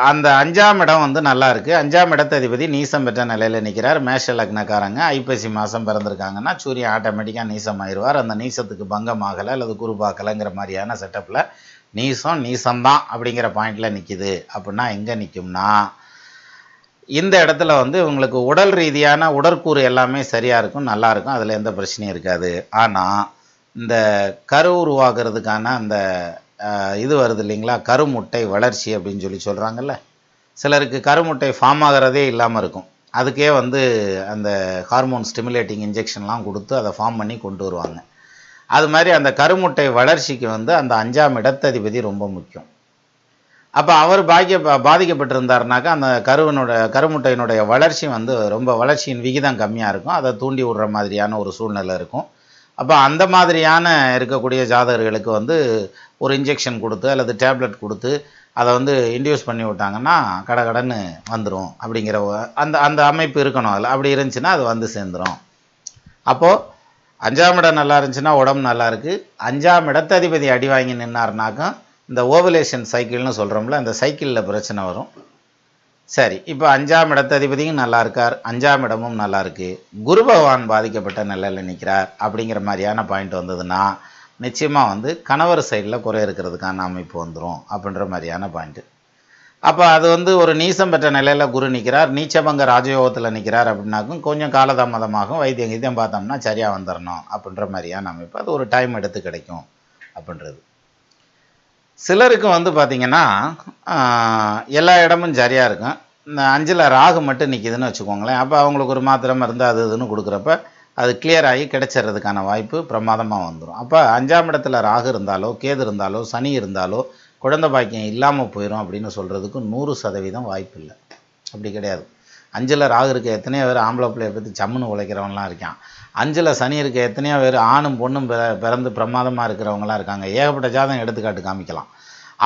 அந்த 5ஆம் இடம் வந்து நல்லா இருக்குது. 5ஆம் இடத்ததிபதி நீசம் பெற்ற நிலையில் நிற்கிறார். மேஷ லக்னக்காரங்க ஐப்பசி மாதம் பிறந்திருக்காங்கன்னா சூரியன் ஆட்டோமேட்டிக்காக நீசம் ஆயிடுவார். அந்த நீசத்துக்கு பங்கம் ஆகலை அல்லது குரு பார்க்கலைங்கிற மாதிரியான செட்டப்பில் நீசம்தான் அப்படிங்கிற பாயிண்டில் நிற்கிது. அப்படின்னா எங்கே நிற்கும்னா, இந்த இடத்துல வந்து உங்களுக்கு உடல் ரீதியான உடற்கூறு எல்லாமே சரியாக இருக்கும், நல்லா இருக்கும், அதில் எந்த பிரச்சனையும் இருக்காது. ஆனால் இந்த கரு உருவாகிறதுக்கான அந்த இது வருது இல்லைங்களா, கருமுட்டை வளர்ச்சி அப்படின்னு சொல்கிறாங்கல்ல, சிலருக்கு கருமுட்டை ஃபார்ம் ஆகிறதே இல்லாமல் இருக்கும், அதுக்கே வந்து அந்த ஹார்மோன் ஸ்டிமுலேட்டிங் இன்ஜெக்ஷன்லாம் கொடுத்து அதை ஃபார்ம் பண்ணி கொண்டு வருவாங்க. அது மாதிரி அந்த கருமுட்டை வளர்ச்சிக்கு வந்து அந்த 5ஆம் இடத்ததிபதி ரொம்ப முக்கியம். அப்போ அவர் பாதிக்கப்பட்டிருந்தாருனாக்கா அந்த கருமுட்டையினுடைய வளர்ச்சி வந்து ரொம்ப வளர்ச்சியின் விகிதம் கம்மியாக இருக்கும், அதை தூண்டி விடுற மாதிரியான ஒரு சூழ்நிலை இருக்கும். அப்போ அந்த மாதிரியான இருக்கக்கூடிய ஜாதகர்களுக்கு வந்து ஒரு இன்ஜெக்ஷன் கொடுத்து அல்லது டேப்லெட் கொடுத்து அதை வந்து இன்டியூஸ் பண்ணி விட்டாங்கன்னா கடன்னு வந்துடும் அப்படிங்கிற அந்த அந்த அமைப்பு இருக்கணும். அதில் அப்படி இருந்துச்சுன்னா அது வந்து சேர்ந்துடும். அப்போது 5ஆம் இடம் நல்லா இருந்துச்சுன்னா உடம்பு நல்லா இருக்குது. 5ஆம் இடத்ததிபதி அடி வாங்கி நின்னார்னாக்கா இந்த ஓவலேஷன் சைக்கிள்னு சொல்கிறோம்ல, அந்த சைக்கிளில் பிரச்சனை வரும். சரி, இப்போ 5ஆம் இடத்ததிபதியும் நல்லா இருக்கார், 5ஆம் இடமும் நல்லா இருக்குது, குரு பகவான் பாதிக்கப்பட்ட நிலையில் நிற்கிறார் அப்படிங்கிற மாதிரியான பாயிண்ட் வந்ததுன்னா நிச்சயமாக வந்து கணவர் சைடில் குறை இருக்கிறதுக்கான அமைப்பு வந்துடும் அப்படின்ற மாதிரியான பாயிண்ட்டு. அப்போ அது வந்து ஒரு நீசம் பெற்ற நிலையில் குரு நிற்கிறார், நீச்சபங்க ராஜயோகத்தில் நிற்கிறார் அப்படின்னாக்கும் கொஞ்சம் காலதாமதமாகும், வைத்தியம் பார்த்தோம்னா சரியாக வந்துடணும் அப்படின்ற மாதிரியான அமைப்பு. அது ஒரு டைம் எடுத்து கிடைக்கும் அப்படின்றது. சிலருக்கு வந்து பார்த்திங்கன்னா எல்லா இடமும் சரியாக இருக்கும், இந்த 5ல் ராகு மட்டும் நிற்கிதுன்னு வச்சுக்கோங்களேன். அப்போ அவங்களுக்கு ஒரு மாத்திரை மருந்து அது இதுன்னு கொடுக்குறப்ப அது கிளியர் ஆகி கிடைச்சிட்றதுக்கான வாய்ப்பு பிரமாதமாக வந்துடும். அப்போ 5ஆம் இடத்துல ராகு இருந்தாலோ கேது இருந்தாலோ சனி இருந்தாலோ குழந்தை பாக்கியம் இல்லாமல் போயிடும் அப்படின்னு சொல்கிறதுக்கு 100% வாய்ப்பு இல்லை. அப்படி கிடையாது. 5ல் ராகு இருக்க எத்தனையோ பேர் ஆம்பளை பிள்ளையை பற்றி சம்முன்னு உழைக்கிறவங்களாம் இருக்கான். 5ல் சனி இருக்க எத்தனையோ பேர் ஆணும் பொண்ணும் பிறந்து பிரமாதமாக இருக்கிறவங்களாம் இருக்காங்க. ஏகப்பட்ட ஜாதகம் எடுத்துக்காட்டு காமிக்கலாம்.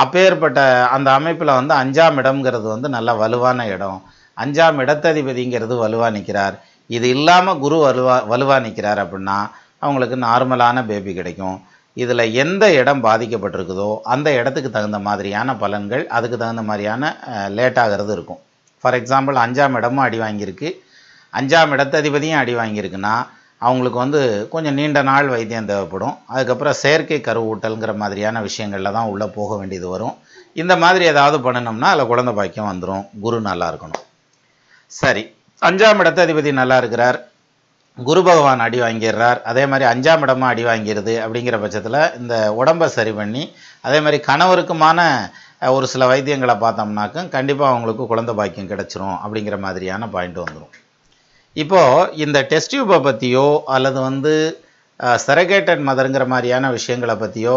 அப்பேற்பட்ட அந்த அமைப்பில் வந்து 5ஆம் இடம்ங்கிறது வந்து நல்ல வலுவான இடம். 5ஆம் இடத்ததிபதிங்கிறது வலுவாக நிற்கிறார். இது இல்லாமல் குரு வலுவாக நிற்கிறார் அப்படின்னா அவங்களுக்கு நார்மலான பேபி கிடைக்கும். இதில் எந்த இடம் பாதிக்கப்பட்டிருக்குதோ அந்த இடத்துக்கு தகுந்த மாதிரியான பலன்கள், அதுக்கு தகுந்த மாதிரியான லேட்டாகிறது இருக்கும். ஃபார் எக்ஸாம்பிள் 5ஆம் இடமும் அடி வாங்கியிருக்கு, 5ஆம் இடத்ததிபதியும் அடி வாங்கியிருக்குன்னா அவங்களுக்கு வந்து கொஞ்சம் நீண்ட நாள் வைத்தியம் தேவைப்படும். அதுக்கப்புறம் செயற்கை கருவூட்டல்ங்கிற மாதிரியான விஷயங்களில் தான் உள்ளே போக வேண்டியது வரும். இந்த மாதிரி ஏதாவது பண்ணணும்னா அதில் குழந்தை பாக்கியம் வந்துடும். குரு நல்லா இருக்கணும். சரி, 5ஆம் இடத்ததிபதி நல்லா இருக்கிறார், குரு பகவான் அடி வாங்கிடுறார், அதே மாதிரி 5ஆம் இடமும் அடி வாங்கிடுது. அப்படிங்கிற பட்சத்தில் இந்த உடம்பை சரி பண்ணி அதே மாதிரி கணவருக்குமான ஒரு சில வைத்தியங்களை பார்த்தோம்னாக்கும் கண்டிப்பாக அவங்களுக்கு குழந்தை பாக்கியம் கிடச்சிரும். அப்படிங்கிற மாதிரியான பாயிண்ட் வந்துடும். இப்போது இந்த டெஸ்ட் டியூப்பை பற்றியோ அல்லது வந்து செரகேட்டட் மதருங்கிற மாதிரியான விஷயங்களை பற்றியோ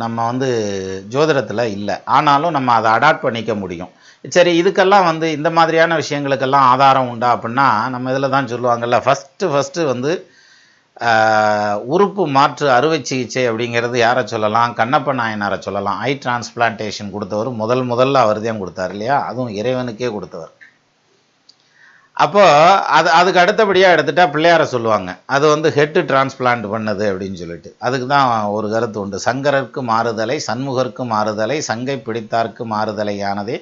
நம்ம வந்து ஜோதிடத்தில் இல்லை. ஆனாலும் நம்ம அதை அடாப்ட் பண்ணிக்க முடியும். சரி, இதுக்கெல்லாம் வந்து இந்த மாதிரியான விஷயங்களுக்கெல்லாம் ஆதாரம் உண்டா அப்படின்னா நம்ம இதில் தான் சொல்லுவாங்கள்ல, ஃபஸ்ட்டு வந்து உறுப்பு மாற்று அறுவை சிகிச்சை அப்படிங்கிறது யாரை சொல்லலாம்? கண்ணப்ப நாயனாரை சொல்லலாம். ஐ டிரான்ஸ்பிளான்டேஷன் கொடுத்தவர் முதல்ல அவர் தான் கொடுத்தார் இல்லையா? அதுவும் இறைவனுக்கே கொடுத்தவர். அப்போ அதுக்கு அடுத்தபடியாக எடுத்துட்டா பிள்ளையாரை சொல்லுவாங்க. அது வந்து ஹெட்டு டிரான்ஸ்பிளான்ட் பண்ணது அப்படின்னு சொல்லிட்டு அதுக்கு தான் ஒரு கருத்து உண்டு. சங்கரருக்கு மாறுதலை, சண்முகருக்கு மாறுதலை, சங்கை பிடித்தார்க்கு மாறுதலையானதே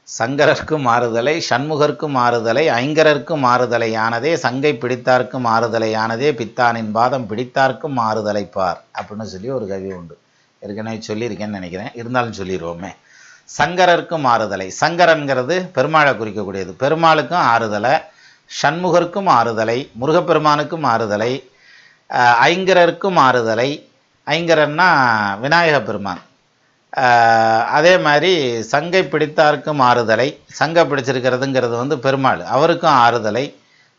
சங்கரருக்கு மாறுதலை, சண்முகருக்கு மாறுதலை, ஐங்கரருக்கு மாறுதலையானதே, சங்கை பிடித்தார்க்கு மாறுதலையானதே, பித்தானின் பாதம் பிடித்தார்க்கு மாறுதலை பார் அப்படின்னு சொல்லி ஒரு கவி உண்டு. ஏற்கனவே சொல்லியிருக்கேன்னு நினைக்கிறேன், இருந்தாலும் சொல்லிடுவோமே. சங்கரருக்கு மாறுதலை, சங்கரன்கிறது பெருமாளை குறிக்கக்கூடியது. பெருமாளுக்கும் ஆறுதலை, சண்முகருக்கும் ஆறுதலை, முருகப்பெருமானுக்கும் ஆறுதலை, ஐங்கரருக்கும் ஆறுதலை. ஐங்கரன்னா விநாயக பெருமான். அதே மாதிரி சங்கை பிடித்தார்க்கும் ஆறுதலை, சங்கை பிடிச்சிருக்கிறதுங்கிறது வந்து பெருமாள், அவருக்கும் ஆறுதலை,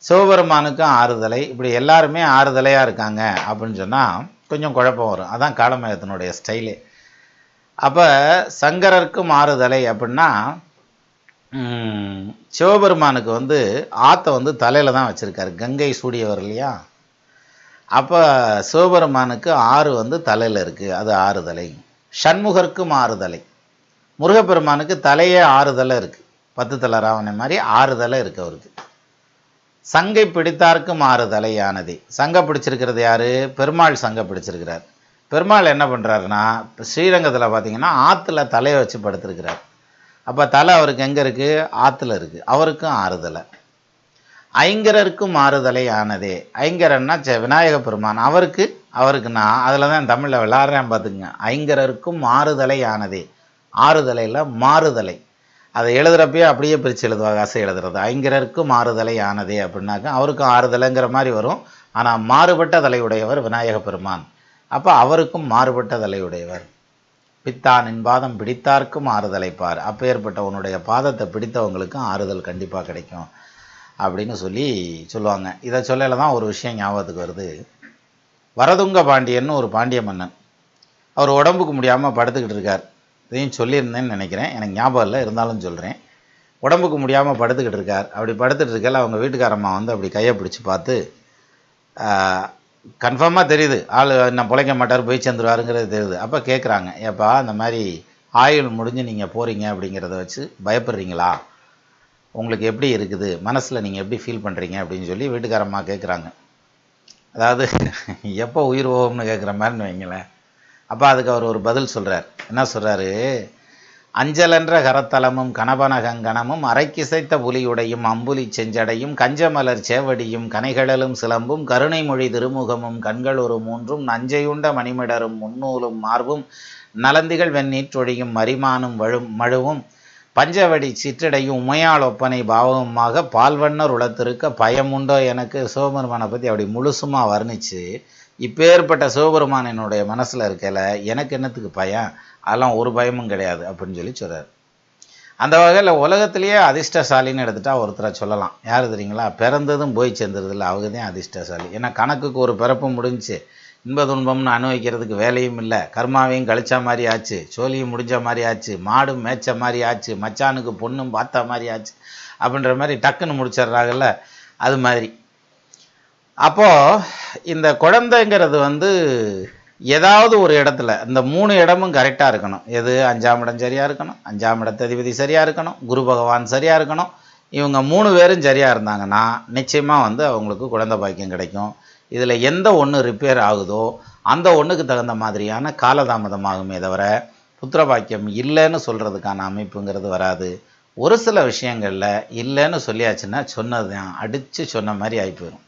சிவபெருமானுக்கும் ஆறுதலை. இப்படி எல்லாருமே ஆறுதலையாக இருக்காங்க அப்படின்னு சொன்னால் கொஞ்சம் குழப்பம் வரும். அதான் காலமேகத்தினுடைய ஸ்டைலே. அப்போ சங்கரருக்கு மாறுதலை அப்படின்னா சிவபெருமானுக்கு வந்து ஆற்றை வந்து தலையில் தான் வச்சுருக்காரு, கங்கை சூடியவர் இல்லையா? அப்போ சிவபெருமானுக்கு ஆறு வந்து தலையில் இருக்குது, அது ஆறுதலை. சண்முகருக்கு மாறுதலை, முருகப்பெருமானுக்கு தலையே ஆறுதலை இருக்குது, 10 தலை ராவணை மாதிரி ஆறுதலை இருக்குது அவருக்கு. சங்கை பிடித்தார்க்கு மாறுதலையானதே, சங்கை பிடிச்சிருக்கிறது யார்? பெருமாள் சங்கை பிடிச்சிருக்கிறார். பெருமாள் என்ன பண்ணுறாருன்னா ஸ்ரீரங்கத்தில் பார்த்தீங்கன்னா ஆற்றுல தலையை வச்சு படுத்துருக்கிறார். அப்போ தலை அவருக்கு எங்கே இருக்குது? ஆற்றுல இருக்குது. அவருக்கும் ஆறுதலை. ஐங்கரருக்கும் ஆறுதலை ஆனதே, ஐங்கரன்னா விநாயக பெருமான், அவருக்குன்னா அதில் தான் தமிழில் விளாட்றேன் பார்த்துக்குங்க. ஐங்கரருக்கும் ஆறுதலை ஆனதே, ஆறுதலையில் மாறுதலை, அதை எழுதுகிறப்பயே அப்படியே பிரித்து எழுதுவாங்க, ஆசை எழுதுறது. ஐங்கரருக்கும் ஆறுதலை ஆனதே அப்படின்னாக்கா அவருக்கும் ஆறுதலைங்கிற மாதிரி வரும். ஆனால் மாறுபட்ட தலையுடையவர் விநாயக பெருமான். அப்போ அவருக்கும் மாறுபட்ட தலையுடையவர். பித்தானின் பாதம் பிடித்தார்க்கும் ஆறுதலை பார், அப்போ ஏற்பட்ட உன்னுடைய பாதத்தை பிடித்தவங்களுக்கும் ஆறுதல் கண்டிப்பாக கிடைக்கும் அப்படின்னு சொல்லுவாங்க. இதை சொல்லல தான் ஒரு விஷயம் ஞாபகத்துக்கு வருது. வரதுங்க பாண்டியன்னு ஒரு பாண்டிய மன்னன், அவர் உடம்புக்கு முடியாமல் படுத்துக்கிட்டு இருக்கார். இதையும் சொல்லியிருந்தேன்னு நினைக்கிறேன், எனக்கு ஞாபகம் இல்லை, இருந்தாலும் சொல்கிறேன். உடம்புக்கு முடியாமல் படுத்துக்கிட்டு இருக்கார். அப்படி படுத்துட்டு இருக்கல அவங்க வீட்டுக்காரம்மா வந்து அப்படி கையை பிடிச்சி பார்த்து, கன்ஃபார்மாக தெரியுது ஆள் என்ன பிழைக்க மாட்டார், போய் சேர்ந்துருவாருங்கிறது தெரியுது. அப்போ கேட்குறாங்க, ஏப்பா இந்த மாதிரி ஆயுள் முடிஞ்சு நீங்கள் போகிறீங்க அப்படிங்கிறத வச்சு பயப்படுறீங்களா? உங்களுக்கு எப்படி இருக்குது மனசில், நீங்கள் எப்படி ஃபீல் பண்ணுறீங்க அப்படின்னு சொல்லி வீட்டுக்காரம்மா கேட்குறாங்க. அதாவது எப்போ உயிர் போகும்னு கேட்குற மாதிரின்னு வைங்களேன். அப்போ அதுக்கு அவர் ஒரு பதில் சொல்கிறார். என்ன சொல்கிறாரு? அஞ்சலென்ற கரத்தலமும் கணபனகங்கணமும் அரைக்கிசைத்த புலியுடையும் அம்புலி செஞ்சடையும் கஞ்சமலர் சேவடியும் கனைகளலும் சிலம்பும் கருணை மொழி திருமுகமும் கண்கள் ஒரு மூன்றும் நஞ்சையுண்ட மணிமிடரும் முன்னூலும் மார்பும் நலந்திகள் வெண்ணீற்றொழியும் மரிமானும் மழுவும் பஞ்சவடி சிற்றடையும் உமையாள் ஒப்பனை பாவமாக பால்வண்ணர் உளத்திருக்க பயமுண்டோ எனக்கு. சிவபெருமானை பற்றி அப்படி முழுசுமாக வர்ணித்து, இப்பேற்பட்ட சிவபெருமான் என்னுடைய மனசில் இருக்கல, எனக்கு என்னத்துக்கு பயம், அதெல்லாம் ஒரு பயமும் கிடையாது அப்படின்னு சொல்கிறார். அந்த வகையில் உலகத்திலேயே அதிர்ஷ்டசாலின்னு எடுத்துட்டா ஒருத்தரை சொல்லலாம். யார் தெரியுங்களா? பிறந்ததும் போய் சேர்ந்ததில்லை, அவங்க தான் அதிர்ஷ்டசாலி. ஏன்னா கணக்குக்கு ஒரு பிறப்பு முடிஞ்சு இன்ப துன்பம்னு அனுபவிக்கிறதுக்கு வேலையும் இல்லை, கர்மாவையும் கழிச்ச மாதிரி ஆச்சு, சோழியும் முடிஞ்ச மாதிரி ஆச்சு, மாடும் மேய்ச்ச மாதிரி ஆச்சு, மச்சானுக்கு பொண்ணும் பார்த்த மாதிரி ஆச்சு. அப்படின்ற மாதிரி டக்குன்னு முடிச்சிடுறாங்கல்ல, அது மாதிரி. அப்போது இந்த குழந்தைங்கிறது வந்து ஏதாவது ஒரு இடத்துல இந்த 3 இடமும் கரெக்டாக இருக்கணும். எது? 5ஆம் இடம் சரியாக இருக்கணும், 5ஆம் இடத்ததிபதி சரியாக இருக்கணும், குரு பகவான் சரியாக இருக்கணும். இவங்க 3 பேரும் சரியாக இருந்தாங்கன்னா நிச்சயமாக வந்து அவங்களுக்கு குழந்தை பாக்கியம் கிடைக்கும். இதில் எந்த ஒன்று ரிப்பேர் ஆகுதோ அந்த ஒன்றுக்கு தகுந்த மாதிரியான காலதாமதமாகுமே தவிர புத்திர பாக்கியம் இல்லைன்னு சொல்கிறதுக்கான அமைப்புங்கிறது வராது. ஒரு சில விஷயங்களில் இல்லைன்னு சொல்லியாச்சுன்னா சொன்னது தான் அடித்து சொன்ன மாதிரி ஆகி போயிடும்.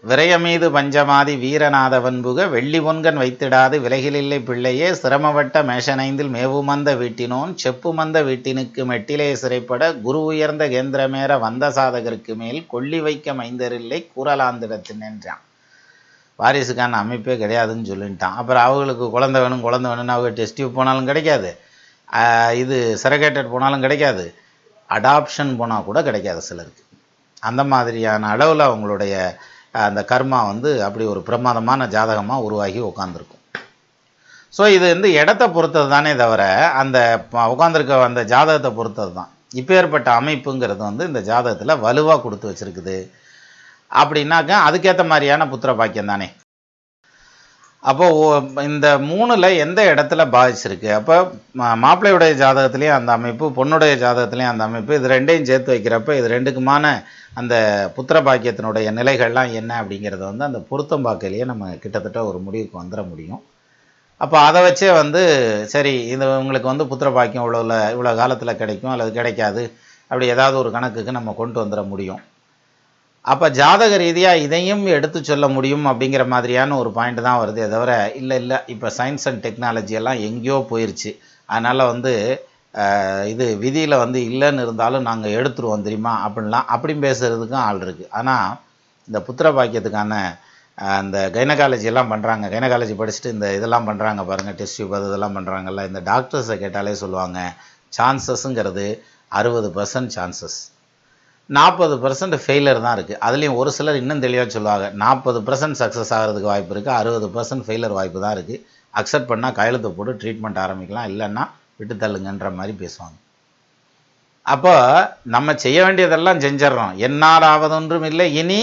விரயமீது பஞ்சமாதி வீரநாத வன்புக வெள்ளி பொன்கண் வைத்திடாது விலகிலில்லை பிள்ளையே சிரமவட்ட மேஷனைந்தில் மேவுமந்த வீட்டினோன் செப்புமந்த வீட்டினுக்கு மெட்டிலே சிறைப்பட குரு உயர்ந்த கேந்திரமேற வந்த சாதகருக்கு மேல் கொள்ளி வைக்க மைந்தரில்லை கூறலாந்திடத்தின் என்றான். வாரிசுக்கான அமைப்பே கிடையாதுன்னு சொல்லிட்டான். அப்புறம் அவங்களுக்கு குழந்தை வேணும்னு அவங்க டெஸ்ட் டியூப் போனாலும் கிடைக்காது, இது சரகேட்டட் போனாலும் கிடைக்காது, அடாப்ஷன் போனால் கூட கிடைக்காது சிலருக்கு. அந்த மாதிரியான அளவில் அவங்களுடைய அந்த கர்மா வந்து அப்படி ஒரு பிரமாதமான ஜாதகமாக உருவாகி உட்காந்துருக்கும். ஸோ இது வந்து இடத்த பொறுத்தது தானே தவிர அந்த உட்காந்துருக்க அந்த ஜாதகத்தை பொறுத்தது தான். இப்போ ஏற்பட்ட அமைப்புங்கிறது வந்து இந்த ஜாதகத்தில் வலுவாக கொடுத்து வச்சுருக்குது அப்படின்னாக்கா அதுக்கேற்ற மாதிரியான புத்திர பாக்கியம் தானே. அப்போது இந்த 3ல் எந்த இடத்துல பாதிச்சிருக்கு? அப்போ மாப்பிள்ளையுடைய ஜாதகத்துலேயும் அந்த அமைப்பு, பொண்ணுடைய ஜாதகத்துலேயும் அந்த அமைப்பு, இது ரெண்டையும் சேர்த்து வைக்கிறப்ப இது ரெண்டுக்குமான அந்த புத்திர பாக்கியத்தினுடைய நிலைகள்லாம் என்ன அப்படிங்கிறத வந்து அந்த பொருத்தம் பார்க்கலையே நம்ம கிட்டத்தட்ட ஒரு முடிவுக்கு வந்துட முடியும். அப்போ அதை வச்சே வந்து சரி இது உங்களுக்கு வந்து புத்திர பாக்கியம் இவ்வளோ காலத்தில் கிடைக்கும் அல்லது கிடைக்காது அப்படி ஏதாவது ஒரு கணக்குக்கு நம்ம கொண்டு வந்துட முடியும். அப்போ ஜாதக ரீதியாக இதையும் எடுத்து சொல்ல முடியும் அப்படிங்கிற மாதிரியான ஒரு பாயிண்ட் தான் வருது. தவிர இல்லை இப்போ சயின்ஸ் அண்ட் டெக்னாலஜி எல்லாம் எங்கேயோ போயிடுச்சு, அதனால் வந்து இது விதியில் வந்து இல்லைன்னு இருந்தாலும் நாங்கள் எடுத்துருவோம் தெரியுமா அப்படி பேசுகிறதுக்கும் ஆள் இருக்குது. ஆனால் இந்த புத்திர பாக்கியத்துக்கான அந்த கைனகாலஜி எல்லாம் பண்ணுறாங்க, கைனகாலஜி படிச்சுட்டு இந்த இதெல்லாம் பண்ணுறாங்க பாருங்கள், டெஸ்ட் டியூப் இதெல்லாம் பண்ணுறாங்கல்ல, இந்த டாக்டர்ஸை கேட்டாலே சொல்லுவாங்க சான்சஸ்ங்கிறது 60% சான்சஸ், 40% ஃபெயிலர் தான் இருக்குது. அதுலேயும் ஒரு சிலர் இன்னும் தெளிவாக சொல்லுவாங்க 40% சக்ஸஸ் ஆகிறதுக்கு வாய்ப்பு இருக்குது, 60% ஃபெயிலர் வாய்ப்பு தான் இருக்குது, அக்செப்ட் பண்ணால் கையெழுத்து போட்டு ட்ரீட்மெண்ட் ஆரம்பிக்கலாம், இல்லைன்னா விட்டு தள்ளுங்கன்ற மாதிரி பேசுவாங்க. அப்போ நம்ம செய்ய வேண்டியதெல்லாம் செஞ்சிடறோம், என்னால் ஆவதொன்றும் இல்லை இனி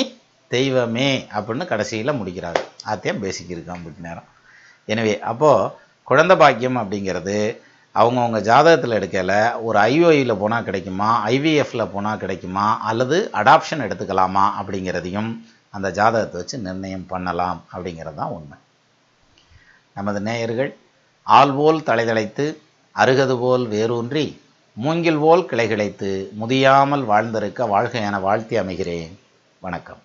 தெய்வமே அப்படின்னு கடைசியில் முடிக்கிறாங்க. அதையும் பேசிக் இருக்கான் வீட்டு நேரம். எனவே அப்போது குழந்தை பாக்கியம் அப்படிங்கிறது அவங்கவுங்க ஜாதகத்தில் எடுக்கலை, ஒரு ஐஓஇயில் போனால் கிடைக்குமா, ஐவிஎஃப்பில் போனால் கிடைக்குமா, அல்லது அடாப்ஷன் எடுத்துக்கலாமா அப்படிங்கிறதையும் அந்த ஜாதகத்தை வச்சு நிர்ணயம் பண்ணலாம் அப்படிங்கிறது தான் உண்மை. நமது நேயர்கள் ஆள்போல் தலைதளைத்து அருகது போல் வேரூன்றி மூங்கில் போல் கிளைகிழைத்து முதியாமல் வாழ்ந்திருக்க வாழ்க என வாழ்த்தி அமைகிறேன். வணக்கம்.